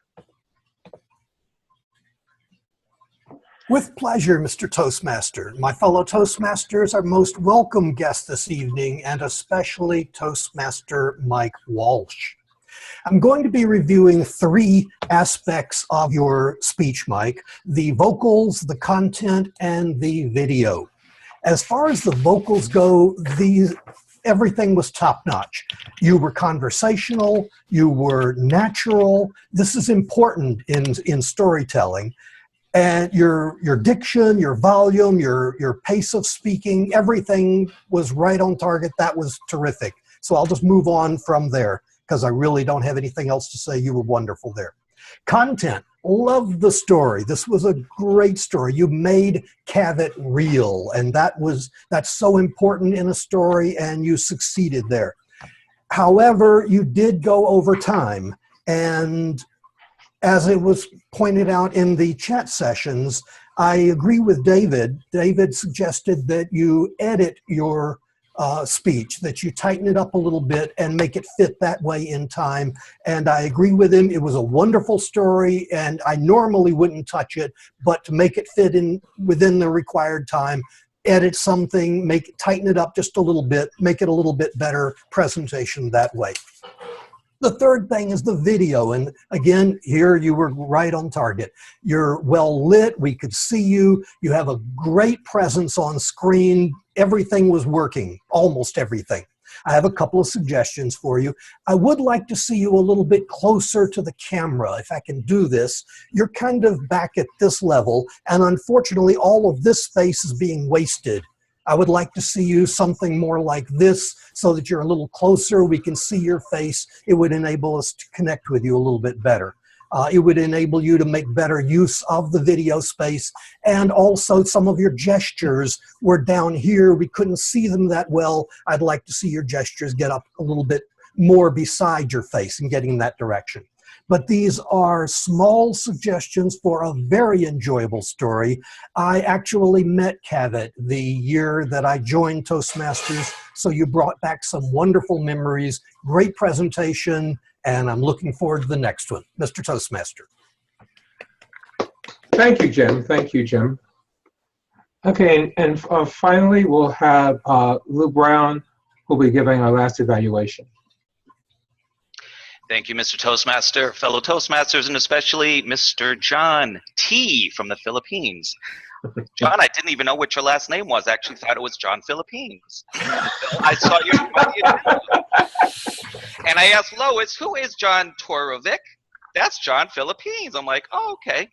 With pleasure, Mr. Toastmaster. My fellow Toastmasters are most welcome guests this evening, and especially Toastmaster Mike Walsh. I'm going to be reviewing 3 aspects of your speech, Mike: the vocals, the content, and the video. As far as the vocals go, everything was top-notch. You were conversational, you were natural. This is important in storytelling. And your diction, your volume, your pace of speaking, everything was right on target. That was terrific. So I'll just move on from there because I really don't have anything else to say. You were wonderful there. Content, loved the story. This was a great story. You made Cavett real, and that's so important in a story, and you succeeded there. However, you did go over time, and as it was pointed out in the chat sessions, I agree with David. David suggested that you edit your speech, that you tighten it up a little bit and make it fit that way in time. And I agree with him. It was a wonderful story, and I normally wouldn't touch it, but to make it fit in within the required time, edit something, tighten it up just a little bit, make it a little bit better presentation that way. The third thing is the video, and again, here you were right on target. You're well lit, we could see you, you have a great presence on screen, everything was working, almost everything. I have a couple of suggestions for you. I would like to see you a little bit closer to the camera, if I can do this. You're kind of back at this level, and unfortunately all of this space is being wasted. I would like to see you something more like this so that you're a little closer, we can see your face. It would enable us to connect with you a little bit better. It would enable you to make better use of the video space, and also some of your gestures were down here. We couldn't see them that well. I'd like to see your gestures get up a little bit more beside your face and getting in that direction. But these are small suggestions for a very enjoyable story. I actually met Cavett the year that I joined Toastmasters, so you brought back some wonderful memories, great presentation, and I'm looking forward to the next one. Mr. Toastmaster. Thank you, Jim. Thank you, Jim. Okay, and finally, we'll have Lou Brown, who'll be giving our last evaluation. Thank you, Mr. Toastmaster, fellow Toastmasters, and especially Mr. John T. from the Philippines. John, I didn't even know what your last name was. I actually thought it was John Philippines. I saw you. And I asked Lois, who is John Torovic? That's John Philippines. I'm like, oh, okay.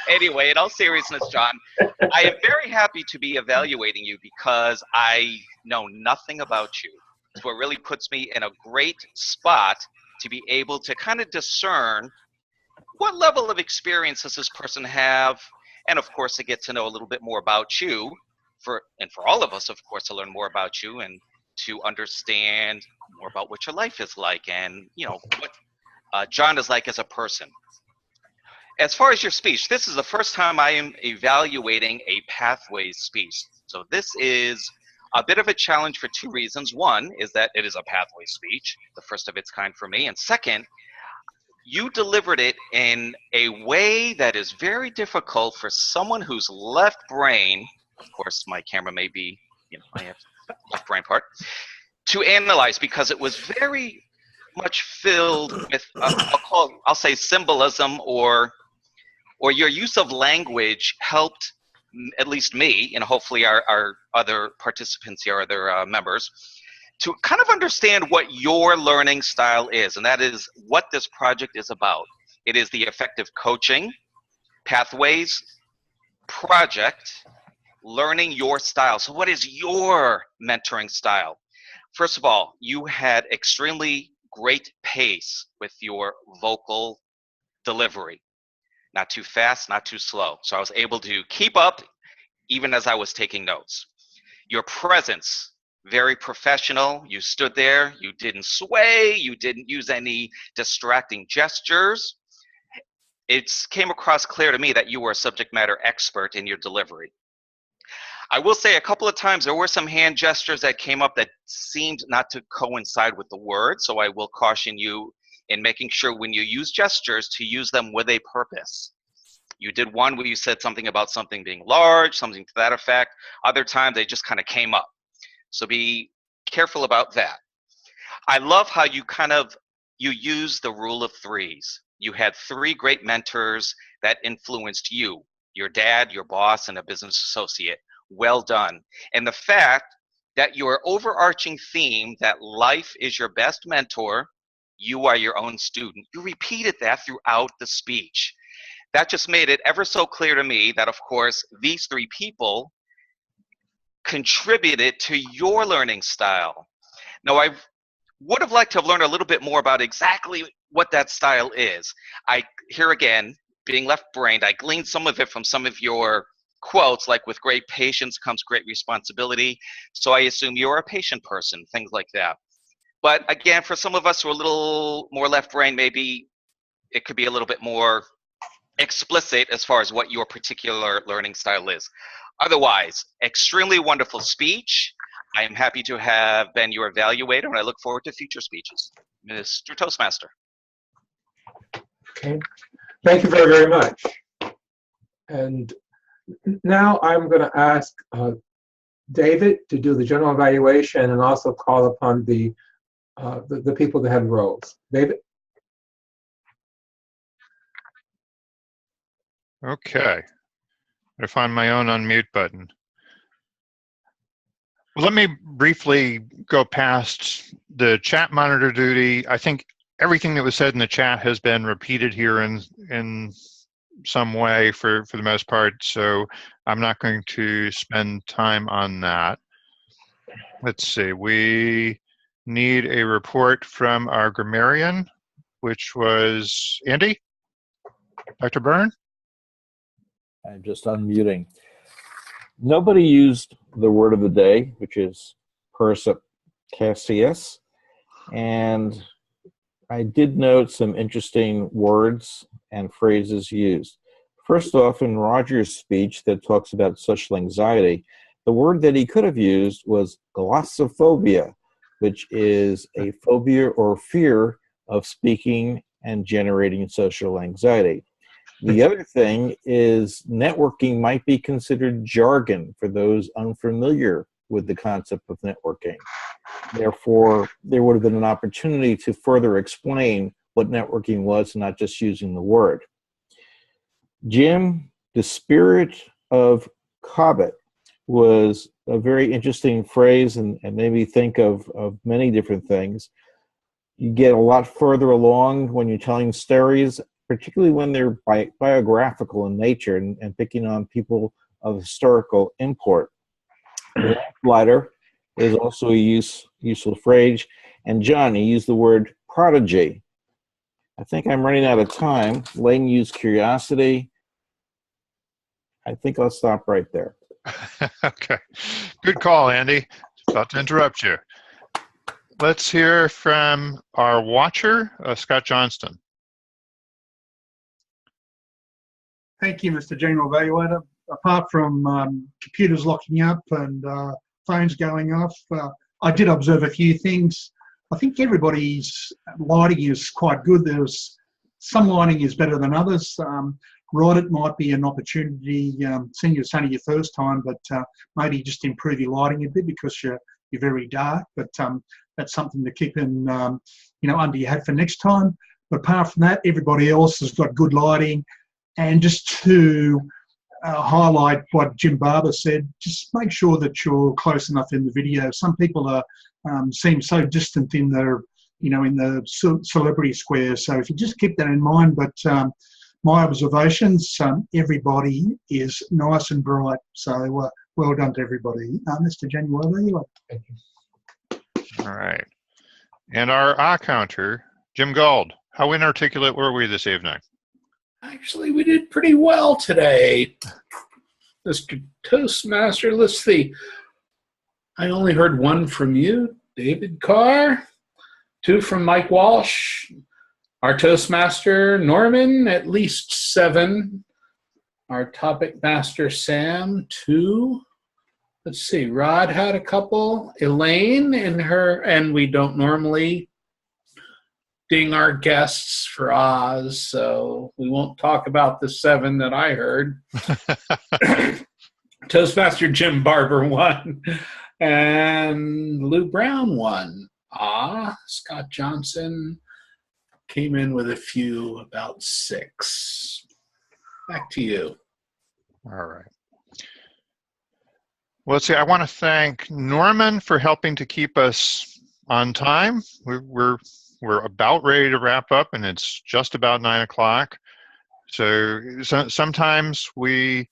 Anyway, in all seriousness, John, I am very happy to be evaluating you because I know nothing about you. It's what really puts me in a great spot to be able to kind of discern what level of experience does this person have, and of course to get to know a little bit more about you, for all of us, of course, to learn more about you and to understand more about what your life is like and, you know, what John is like as a person. As far as your speech, this is the first time I am evaluating a pathways speech. So this is a bit of a challenge for 2 reasons. One is that it is a pathway speech, the first of its kind for me. And second, you delivered it in a way that is very difficult for someone whose left brain, of course my camera may be, you know, I have left brain part, to analyze, because it was very much filled with, I'll say symbolism or or your use of language helped at least me, and hopefully our other participants here, other members, to kind of understand what your learning style is, and that is what this project is about. It is the effective coaching, pathways, project, learning your style. So what is your mentoring style? First of all, you had extremely great pace with your vocal delivery. Not too fast, not too slow. So I was able to keep up even as I was taking notes. Your presence, very professional. You stood there, you didn't sway, you didn't use any distracting gestures. It came across clear to me that you were a subject matter expert in your delivery. I will say a couple of times there were some hand gestures that came up that seemed not to coincide with the word, so I will caution you in making sure when you use gestures to use them with a purpose. You did one where you said something about something being large, something to that effect. Other times they just kind of came up. So be careful about that. I love how you you use the rule of threes. You had 3 great mentors that influenced you, your dad, your boss, and a business associate. Well done. And the fact that your overarching theme that life is your best mentor, you are your own student. You repeated that throughout the speech. That just made it ever so clear to me that, of course, these 3 people contributed to your learning style. Now, I would have liked to have learned a little bit more about exactly what that style is. Here again, being left-brained, I gleaned some of it from some of your quotes, like with great patience comes great responsibility. So I assume you're a patient person, things like that. But again, for some of us who are a little more left-brained, maybe it could be a little bit more explicit as far as what your particular learning style is. Otherwise, extremely wonderful speech. I am happy to have been your evaluator, and I look forward to future speeches. Mr. Toastmaster. Okay. Thank you very, very much. And now I'm going to ask David to do the general evaluation and also call upon the people that have roles. David? Okay. I find my own unmute button. Well, let me briefly go past the chat monitor duty. I think everything that was said in the chat has been repeated here in some way for the most part, so I'm not going to spend time on that. Let's see, we need a report from our grammarian, which was Andy? Dr. Byrne? I'm just unmuting. Nobody used the word of the day, which is perspicacious, and I did note some interesting words and phrases used. First off, in Roger's speech that talks about social anxiety, the word that he could have used was glossophobia, which is a phobia or fear of speaking and generating social anxiety. The other thing is networking might be considered jargon for those unfamiliar with the concept of networking. Therefore, there would have been an opportunity to further explain what networking was, not just using the word. Jim, the spirit of Cobbett was a very interesting phrase and made me think of many different things. You get a lot further along when you're telling stories, particularly when they're biographical in nature and picking on people of historical import. Lamplighter is also a useful phrase. And John, he used the word prodigy. I think I'm running out of time. Lane used curiosity. I think I'll stop right there. Okay. Good call, Andy. About to interrupt you. Let's hear from our watcher, Scott Johnston. Thank you, Mr. General Evaluator. Apart from computers locking up and phones going off, I did observe a few things. I think everybody's lighting is quite good. There's some lighting is better than others. Right, it might be an opportunity, seeing it's only your first time, but maybe just improve your lighting a bit because you're very dark. But that's something to keep in, under your hat for next time. But apart from that, everybody else has got good lighting. And just to highlight what Jim Barber said, just make sure that you're close enough in the video. Some people are seem so distant in their, in the celebrity square. So if you just keep that in mind, but my observations, everybody is nice and bright. So well done to everybody. Mr. January. Thank you. All right. And our counter, Jim Gold. How inarticulate were we this evening? Actually, we did pretty well today, Mr. Toastmaster. Let's see. I only heard one from you, David Carr, 2 from Mike Walsh, our Toastmaster, Norman, at least 7, our topic master, Sam, 2. Let's see, Rod had a couple, Elaine and we don't normally ding our guests for Oz, so we won't talk about the 7 that I heard. Toastmaster Jim Barber 1, and Lou Brown 1. Scott Johnson came in with a few, about 6. Back to you. All right. Well, let's see. I want to thank Norman for helping to keep us on time. We're about ready to wrap up, and it's just about 9 o'clock. So sometimes we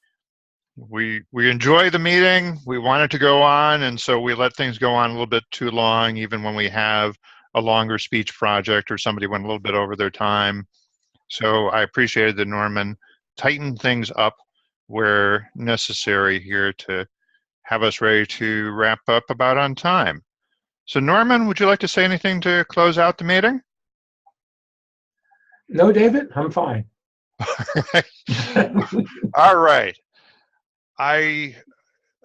enjoy the meeting. We want it to go on, and so we let things go on a little bit too long, even when we have a longer speech project or somebody went a little bit over their time. So I appreciated that Norman tightened things up where necessary here to have us ready to wrap up about on time. So Norman, would you like to say anything to close out the meeting? No, David, I'm fine. All right. I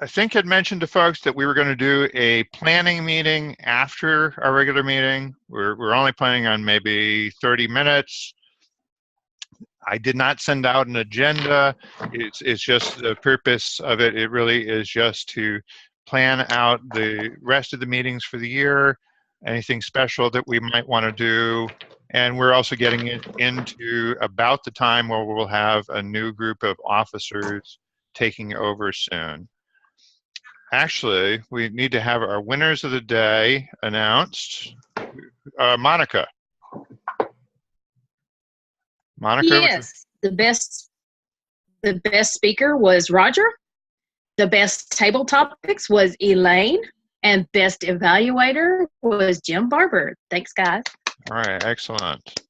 think I'd mentioned to folks that we were going to do a planning meeting after our regular meeting. We're only planning on maybe 30 minutes. I did not send out an agenda. It's just the purpose of it. It really is just to plan out the rest of the meetings for the year, anything special that we might want to do. And we're also getting it into about the time where we'll have a new group of officers taking over soon. Actually, we need to have our winners of the day announced. Monica. Monica? Yes, the best speaker was Roger. The best table topics was Elaine, and best evaluator was Jim Barber. Thanks, guys. All right, excellent.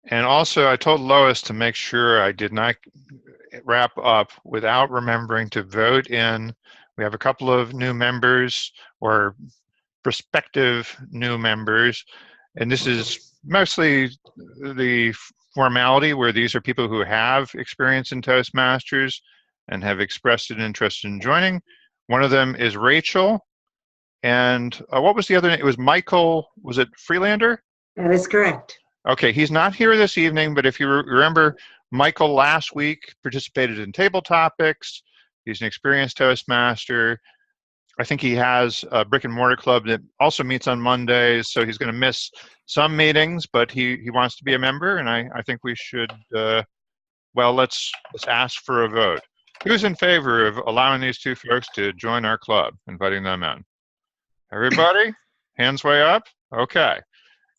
And also, I told Lois to make sure I did not wrap up without remembering to vote in. We have a couple of new members or prospective new members, and this is mostly the formality where these are people who have experience in Toastmasters and have expressed an interest in joining. One of them is Rachel, and what was the other name? It was Michael, was it Freelander? That is correct. Okay, he's not here this evening, but if you remember, Michael last week participated in table topics. He's an experienced Toastmaster. I think he has a brick and mortar club that also meets on Mondays, so he's going to miss some meetings, but he wants to be a member, and I think we should, well, let's ask for a vote. Who's in favor of allowing these 2 folks to join our club, inviting them in? Everybody? Hands way up? Okay.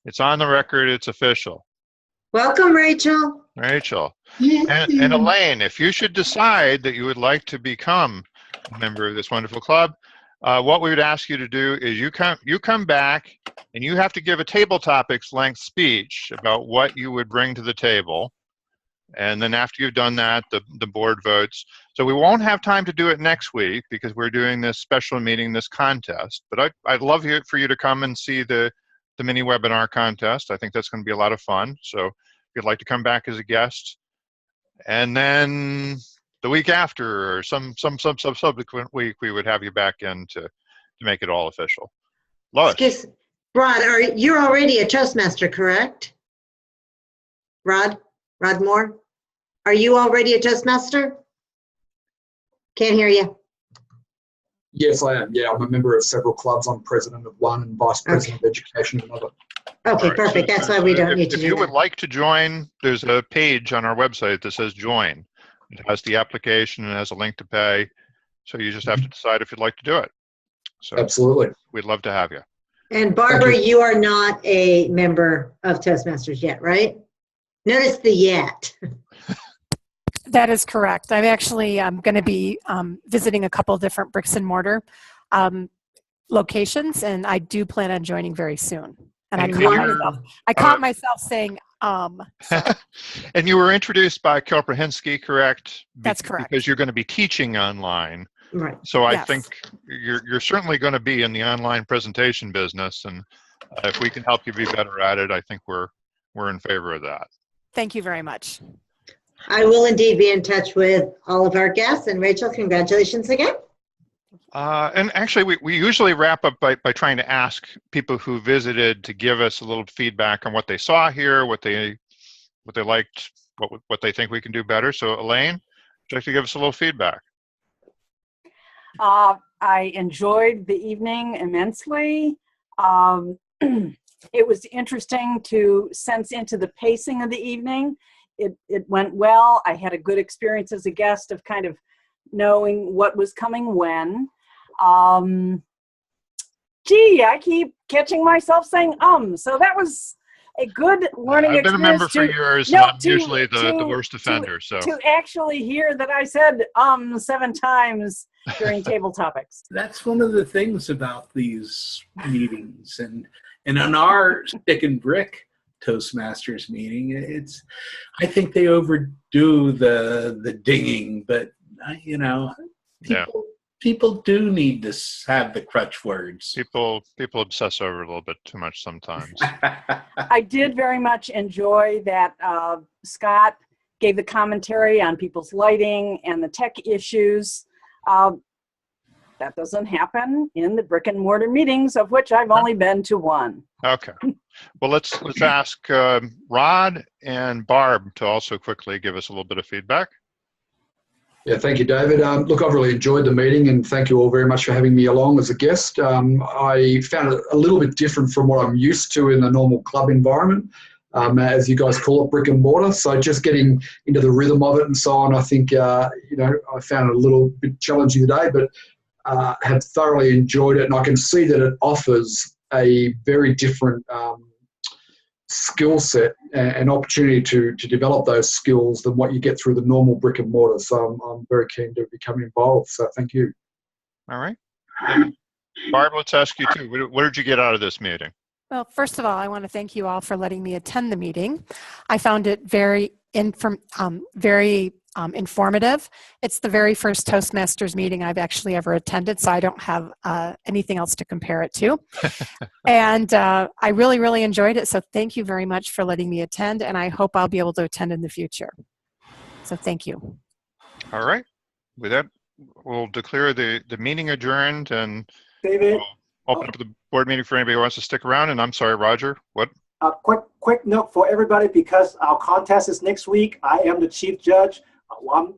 It's on the record. It's official. Welcome, Rachel. Rachel. And Elaine, if you should decide that you would like to become a member of this wonderful club, what we would ask you to do is you come back and you have to give a table topics length speech about what you would bring to the table. And then after you've done that, the board votes. So we won't have time to do it next week because we're doing this special meeting, this contest. But I'd love for you to come and see the mini webinar contest. I think that's going to be a lot of fun. So if you'd like to come back as a guest, and then the week after or some subsequent week, we would have you back in to make it all official. Lois. Excuse, Rod, you're already a Toastmaster, correct? Rod Moore, are you already a Toastmaster? Can't hear you. Yes, I am. Yeah, I'm a member of several clubs. I'm president of one and vice president of education of another. Okay, Right, perfect. so- That's so- why we so don't if, need to if do you would that. like to join, there's a page on our website that says join. It has the application and has a link to pay. So you just have to decide if you'd like to do it. So Absolutely. we'd love to have you. And Barbara, you are not a member of Toastmasters yet, right? Notice the yet. That is correct. I'm actually going to be visiting a couple different bricks and mortar locations, and I do plan on joining very soon. And I caught myself saying so. And you were introduced by Kelprahinsky, correct? That's correct. Because you're going to be teaching online. Right. So I Yes. think you're certainly going to be in the online presentation business, and if we can help you be better at it, I think we're in favor of that. Thank you very much. I will indeed be in touch with all of our guests. And Rachel, congratulations again. And actually, we usually wrap up by trying to ask people who visited to give us a little feedback on what they saw here, what they liked, what they think we can do better. So Elaine, would you like to give us a little feedback? I enjoyed the evening immensely. It was interesting to sense into the pacing of the evening. It went well. I had a good experience as a guest of kind of knowing what was coming when. Gee, I keep catching myself saying so that was a good learning I've been a member experience. for years, and I'm usually the worst offender. To actually hear that I said 7 times during table topics. That's one of the things about these meetings, and on our stick and brick Toastmasters meeting, I think they overdo the dinging, but people do need to have the crutch words. People obsess over it a little bit too much sometimes. I did very much enjoy that Scott gave the commentary on people's lighting and the tech issues. That doesn't happen in the brick and mortar meetings, of which I've only been to one. Okay. Well, let's ask Rod and Barb to also quickly give us a little bit of feedback. Yeah, thank you, David. Look, I've really enjoyed the meeting, and thank you all very much for having me along as a guest. I found it a little bit different from what I'm used to in the normal club environment, as you guys call it, brick and mortar. So just getting into the rhythm of it and so on, I think, I found it a little bit challenging today, but have thoroughly enjoyed it. And I can see that it offers a very different skill set and opportunity to develop those skills than what you get through the normal brick and mortar. So I'm very keen to become involved. So thank you. All right. And Barb, let's ask you too. What did you get out of this meeting? Well, first of all, I want to thank you all for letting me attend the meeting. I found it very informative. It's the very first Toastmasters meeting I've actually ever attended, so I don't have anything else to compare it to. And I really, really enjoyed it, so thank you very much for letting me attend, and I hope I'll be able to attend in the future. So thank you. All right. With that, we'll declare the meeting adjourned, and David, we'll open up the board meeting for anybody who wants to stick around. And I'm sorry, Roger, what? a quick note for everybody, because our contest is next week. I am the chief judge.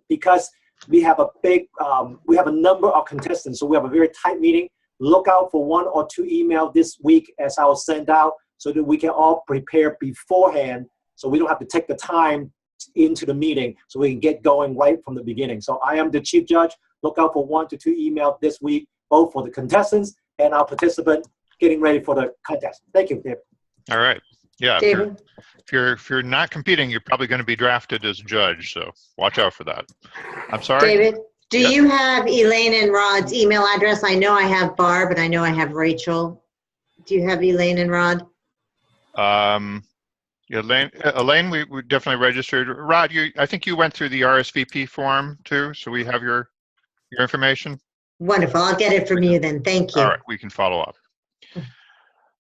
Because we have a number of contestants, so we have a very tight meeting. Look out for 1 or 2 emails this week as I will send out, so that we can all prepare beforehand, so we don't have to take the time into the meeting, so we can get going right from the beginning. So I am the chief judge. Look out for 1 to 2 emails this week, both for the contestants and our participant getting ready for the contest. Thank you, David. All right. Yeah. David? If you're not competing, you're probably going to be drafted as a judge, so watch out for that. I'm sorry. David, do you have Elaine and Rod's email address? I know I have Barb, and I know I have Rachel. Do you have Elaine and Rod? Elaine, we definitely registered. Rod, I think you went through the RSVP form too, so we have your information. Wonderful. I'll get it from you then. Thank you. All right, we can follow up.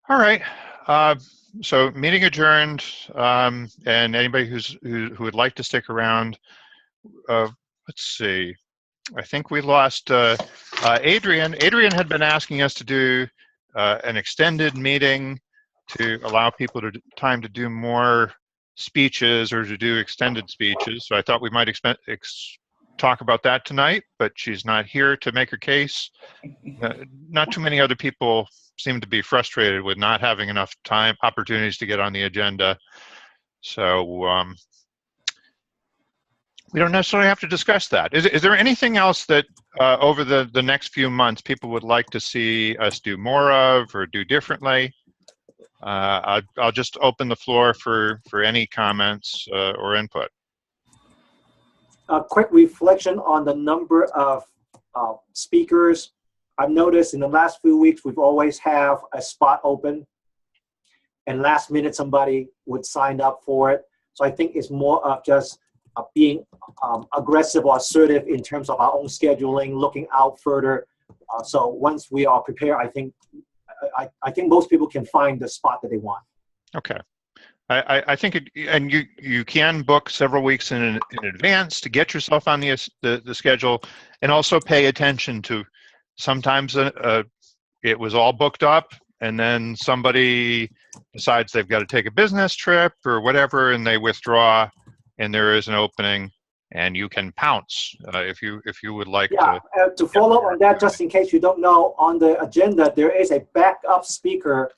All right. So meeting adjourned, and anybody who would like to stick around, let's see. I think we lost Adrian. Adrian had been asking us to do an extended meeting to allow people time to do more speeches or to do extended speeches. So I thought we might talk about that tonight, but she's not here to make her case. Not too many other people seem to be frustrated with not having enough opportunities to get on the agenda. So we don't necessarily have to discuss that. Is there anything else that over the next few months people would like to see us do more of or do differently? I'll just open the floor for any comments or input. A quick reflection on the number of speakers. I've noticed in the last few weeks, we've always have a spot open, and last minute somebody would sign up for it. So I think it's more of just being aggressive or assertive in terms of our own scheduling, looking out further. So once we are prepared, I think most people can find the spot that they want. Okay. I think and you can book several weeks in advance to get yourself on the schedule, and also pay attention to sometimes it was all booked up and then somebody decides they've got to take a business trip or whatever and they withdraw and there is an opening and you can pounce if you would like to follow on that, just in case you don't know, on the agenda there is a backup speaker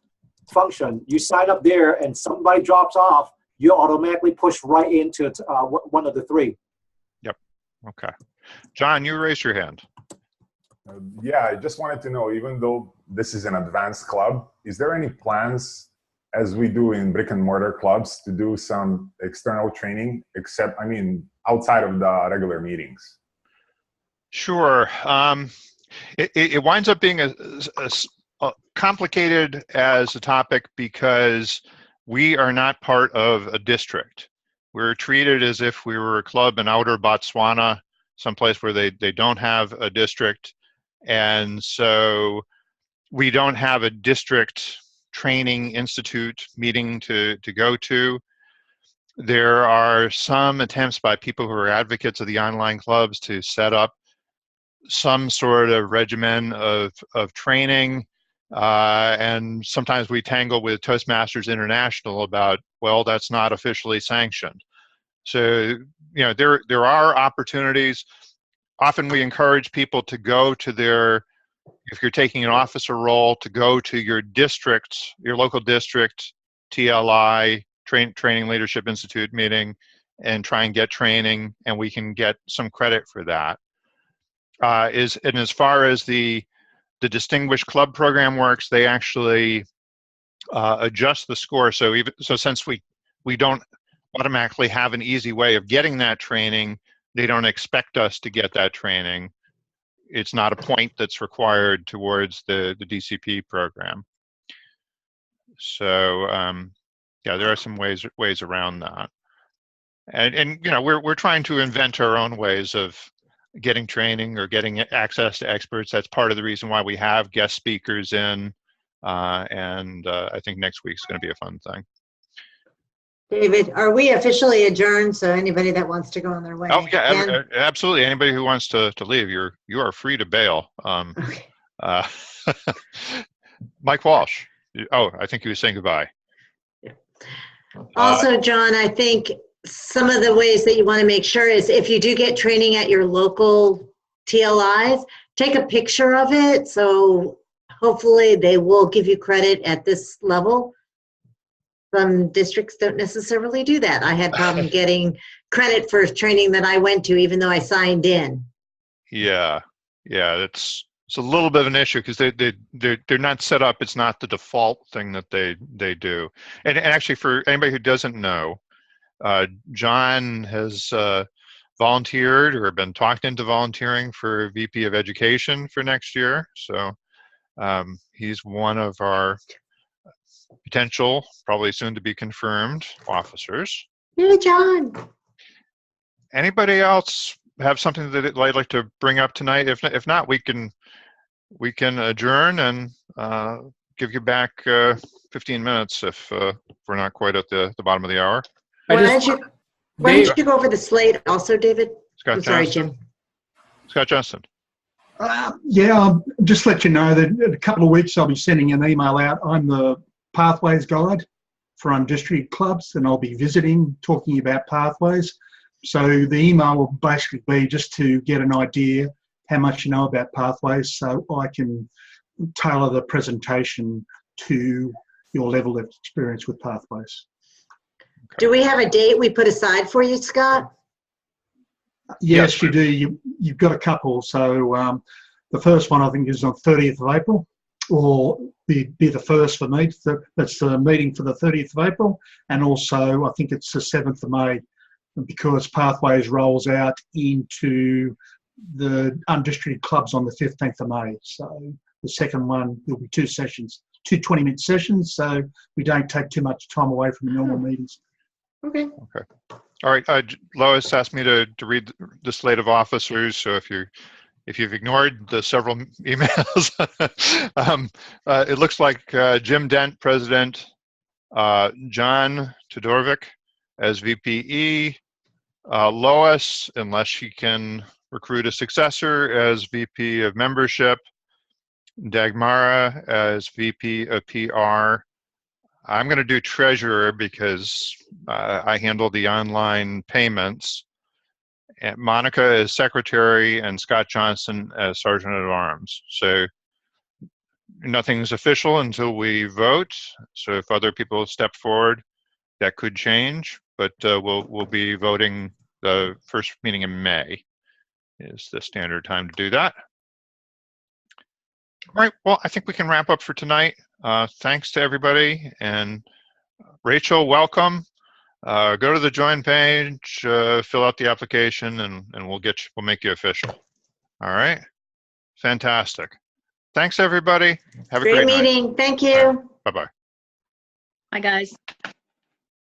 function. You sign up there and somebody drops off, you automatically push right into one of the three. Yep. Okay. John, you raised your hand. Yeah, I just wanted to know, even though this is an advanced club, is there any plans, as we do in brick and mortar clubs, to do some external training, outside of the regular meetings? Sure. It winds up being a complicated as a topic because we are not part of a district. We're treated as if we were a club in outer Botswana, someplace where they don't have a district. And so we don't have a district training institute meeting to go to. There are some attempts by people who are advocates of the online clubs to set up some sort of regimen of training. And sometimes we tangle with Toastmasters International about, well, that's not officially sanctioned. So, there are opportunities. Often we encourage people to go to if you're taking an officer role, to go to your district, your local district, TLI, Training Leadership Institute meeting, and try and get training, and we can get some credit for that. And as far as the Distinguished Club program works, they actually adjust the score. So since we don't automatically have an easy way of getting that training, they don't expect us to get that training. It's not a point that's required towards the DCP program. So there are some ways around that. And we're trying to invent our own ways of getting training or getting access to experts. That's part of the reason why we have guest speakers in. And I think next week's going to be a fun thing. David, are we officially adjourned? So anybody that wants to go on their way? Oh yeah, absolutely. Anybody who wants to leave, you are free to bail. Okay. Mike Walsh. Oh, I think he was saying goodbye. Yeah. Also, John, I think some of the ways that you want to make sure is if you do get training at your local TLIs, take a picture of it. So hopefully they will give you credit at this level. Some districts don't necessarily do that. I had problem getting credit for training that I went to, even though I signed in. Yeah, it's a little bit of an issue because they're not set up. It's not the default thing that they do. And actually, for anybody who doesn't know, John has volunteered or been talked into volunteering for VP of Education for next year. So he's one of our potential, probably soon to be confirmed officers. Hey, John. Anybody else have something that they'd like to bring up tonight? If not, we can adjourn and give you back 15 minutes if we're not quite at the bottom of the hour. Why don't you go over the slate also, David? Scott Johnston. Scott Johnston. I'll just let you know that in a couple of weeks I'll be sending an email out. I'm the Pathways Guide for district clubs, and I'll be visiting, talking about pathways. So the email will basically be just to get an idea how much you know about pathways, so I can tailor the presentation to your level of experience with pathways. Do we have a date we put aside for you, Scott? Yes, you do. You've got a couple. So the first one I think is on 30th of April, or be the first for me. That's the meeting for the 30th of April, and also I think it's the 7th of May, because Pathways rolls out into the undistributed clubs on the 15th of May. So the second one, there'll be 2 sessions, 2 20-minute sessions, so we don't take too much time away from the normal meetings. Okay. Okay. All right. Lois asked me to read the slate of officers. So if you've ignored the several emails, it looks like Jim Dent, President, John Todorovic as VPE, Lois, unless she can recruit a successor, as VP of Membership, Dagmara as VP of PR. I'm going to do treasurer because I handle the online payments. And Monica as secretary and Scott Johnson as sergeant at arms. So nothing's official until we vote. So if other people step forward, that could change. But we'll be voting the first meeting in May is the standard time to do that. All right. Well, I think we can wrap up for tonight. Thanks to everybody, and Rachel, welcome. Go to the join page, fill out the application, and we'll make you official. All right. Fantastic. Thanks, everybody. Have a great night. Meeting. Thank you. Bye-bye. Bye, guys.